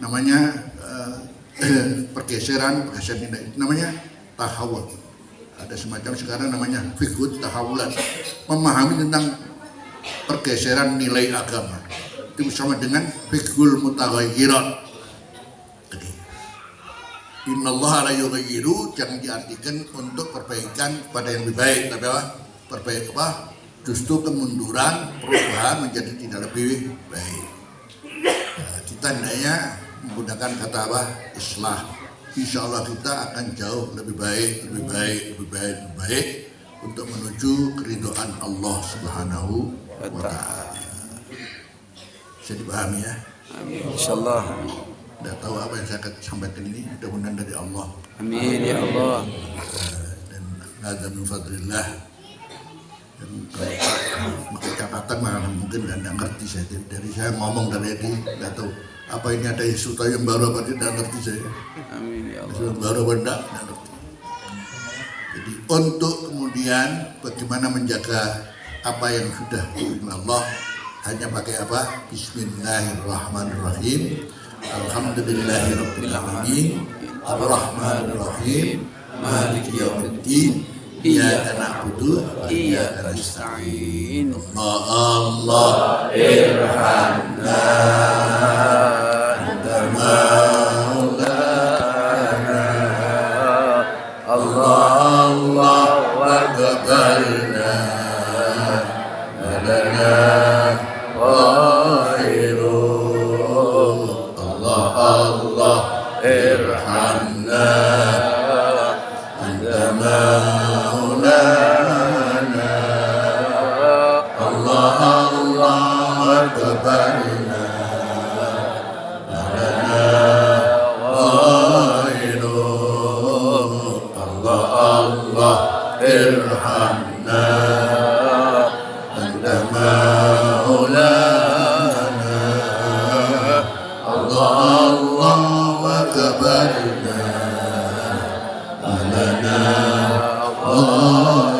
namanya pergeseran nilai, namanya tahawul. Ada semacam sekarang namanya fiqhut tahawulat, memahami tentang pergeseran nilai agama. Itu sama dengan fiqhul mutaghayyirat. Innallaha la yughayyiru jangan diartikan untuk perbaikan pada yang lebih baik, tapi apa? Perbaik apa? Justru kemunduran, perubahan menjadi tidak lebih baik. Kita hendaknya menggunakan kata apa? Islah. Insya Allah kita akan jauh lebih baik untuk menuju keridhaan Allah Subhanahu wa Ta'ala. Bisa dipahami ya? Amin. Insyaallah. Tidak tahu apa yang saya sampaikan ini mudah-mudahan dari Allah. Amin ya Allah. Dan hadza min fadlillah. Dan kalau pakai catatan malah mungkin tidak ngerti saya. Dari saya ngomong dari tadi tidak tahu apa ini ada sesuatu yang baru apa tidak ngerti saya. Amin ya Allah. Sesuatu baru apa tidak ngerti. Jadi untuk kemudian bagaimana menjaga apa yang sudah diberikan Allah, hanya pakai apa? Bismillahirrahmanirrahim. Alhamdulillahirabbil alamin. Ar-Rahmanir Rahim. Maliki yaumiddin. Iyyaka na'budu wa iyyaka nasta'in. Allah irhamna anta maulana. Allah waqbalna lana irhamna anta maulana. Allah waqbalna lana ghairuh. Allah irhamna anta maulana. Allah waqbalna lana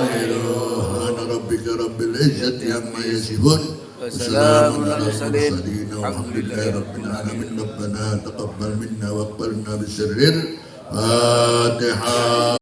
ghairuh. Rabbika rabbil izzati amma yasifun. Wassalamun ala mursalin. Alhamdulillahi rabbil alamin. Rabbana taqabbal minna wa aqbalna bisirril Fatihah.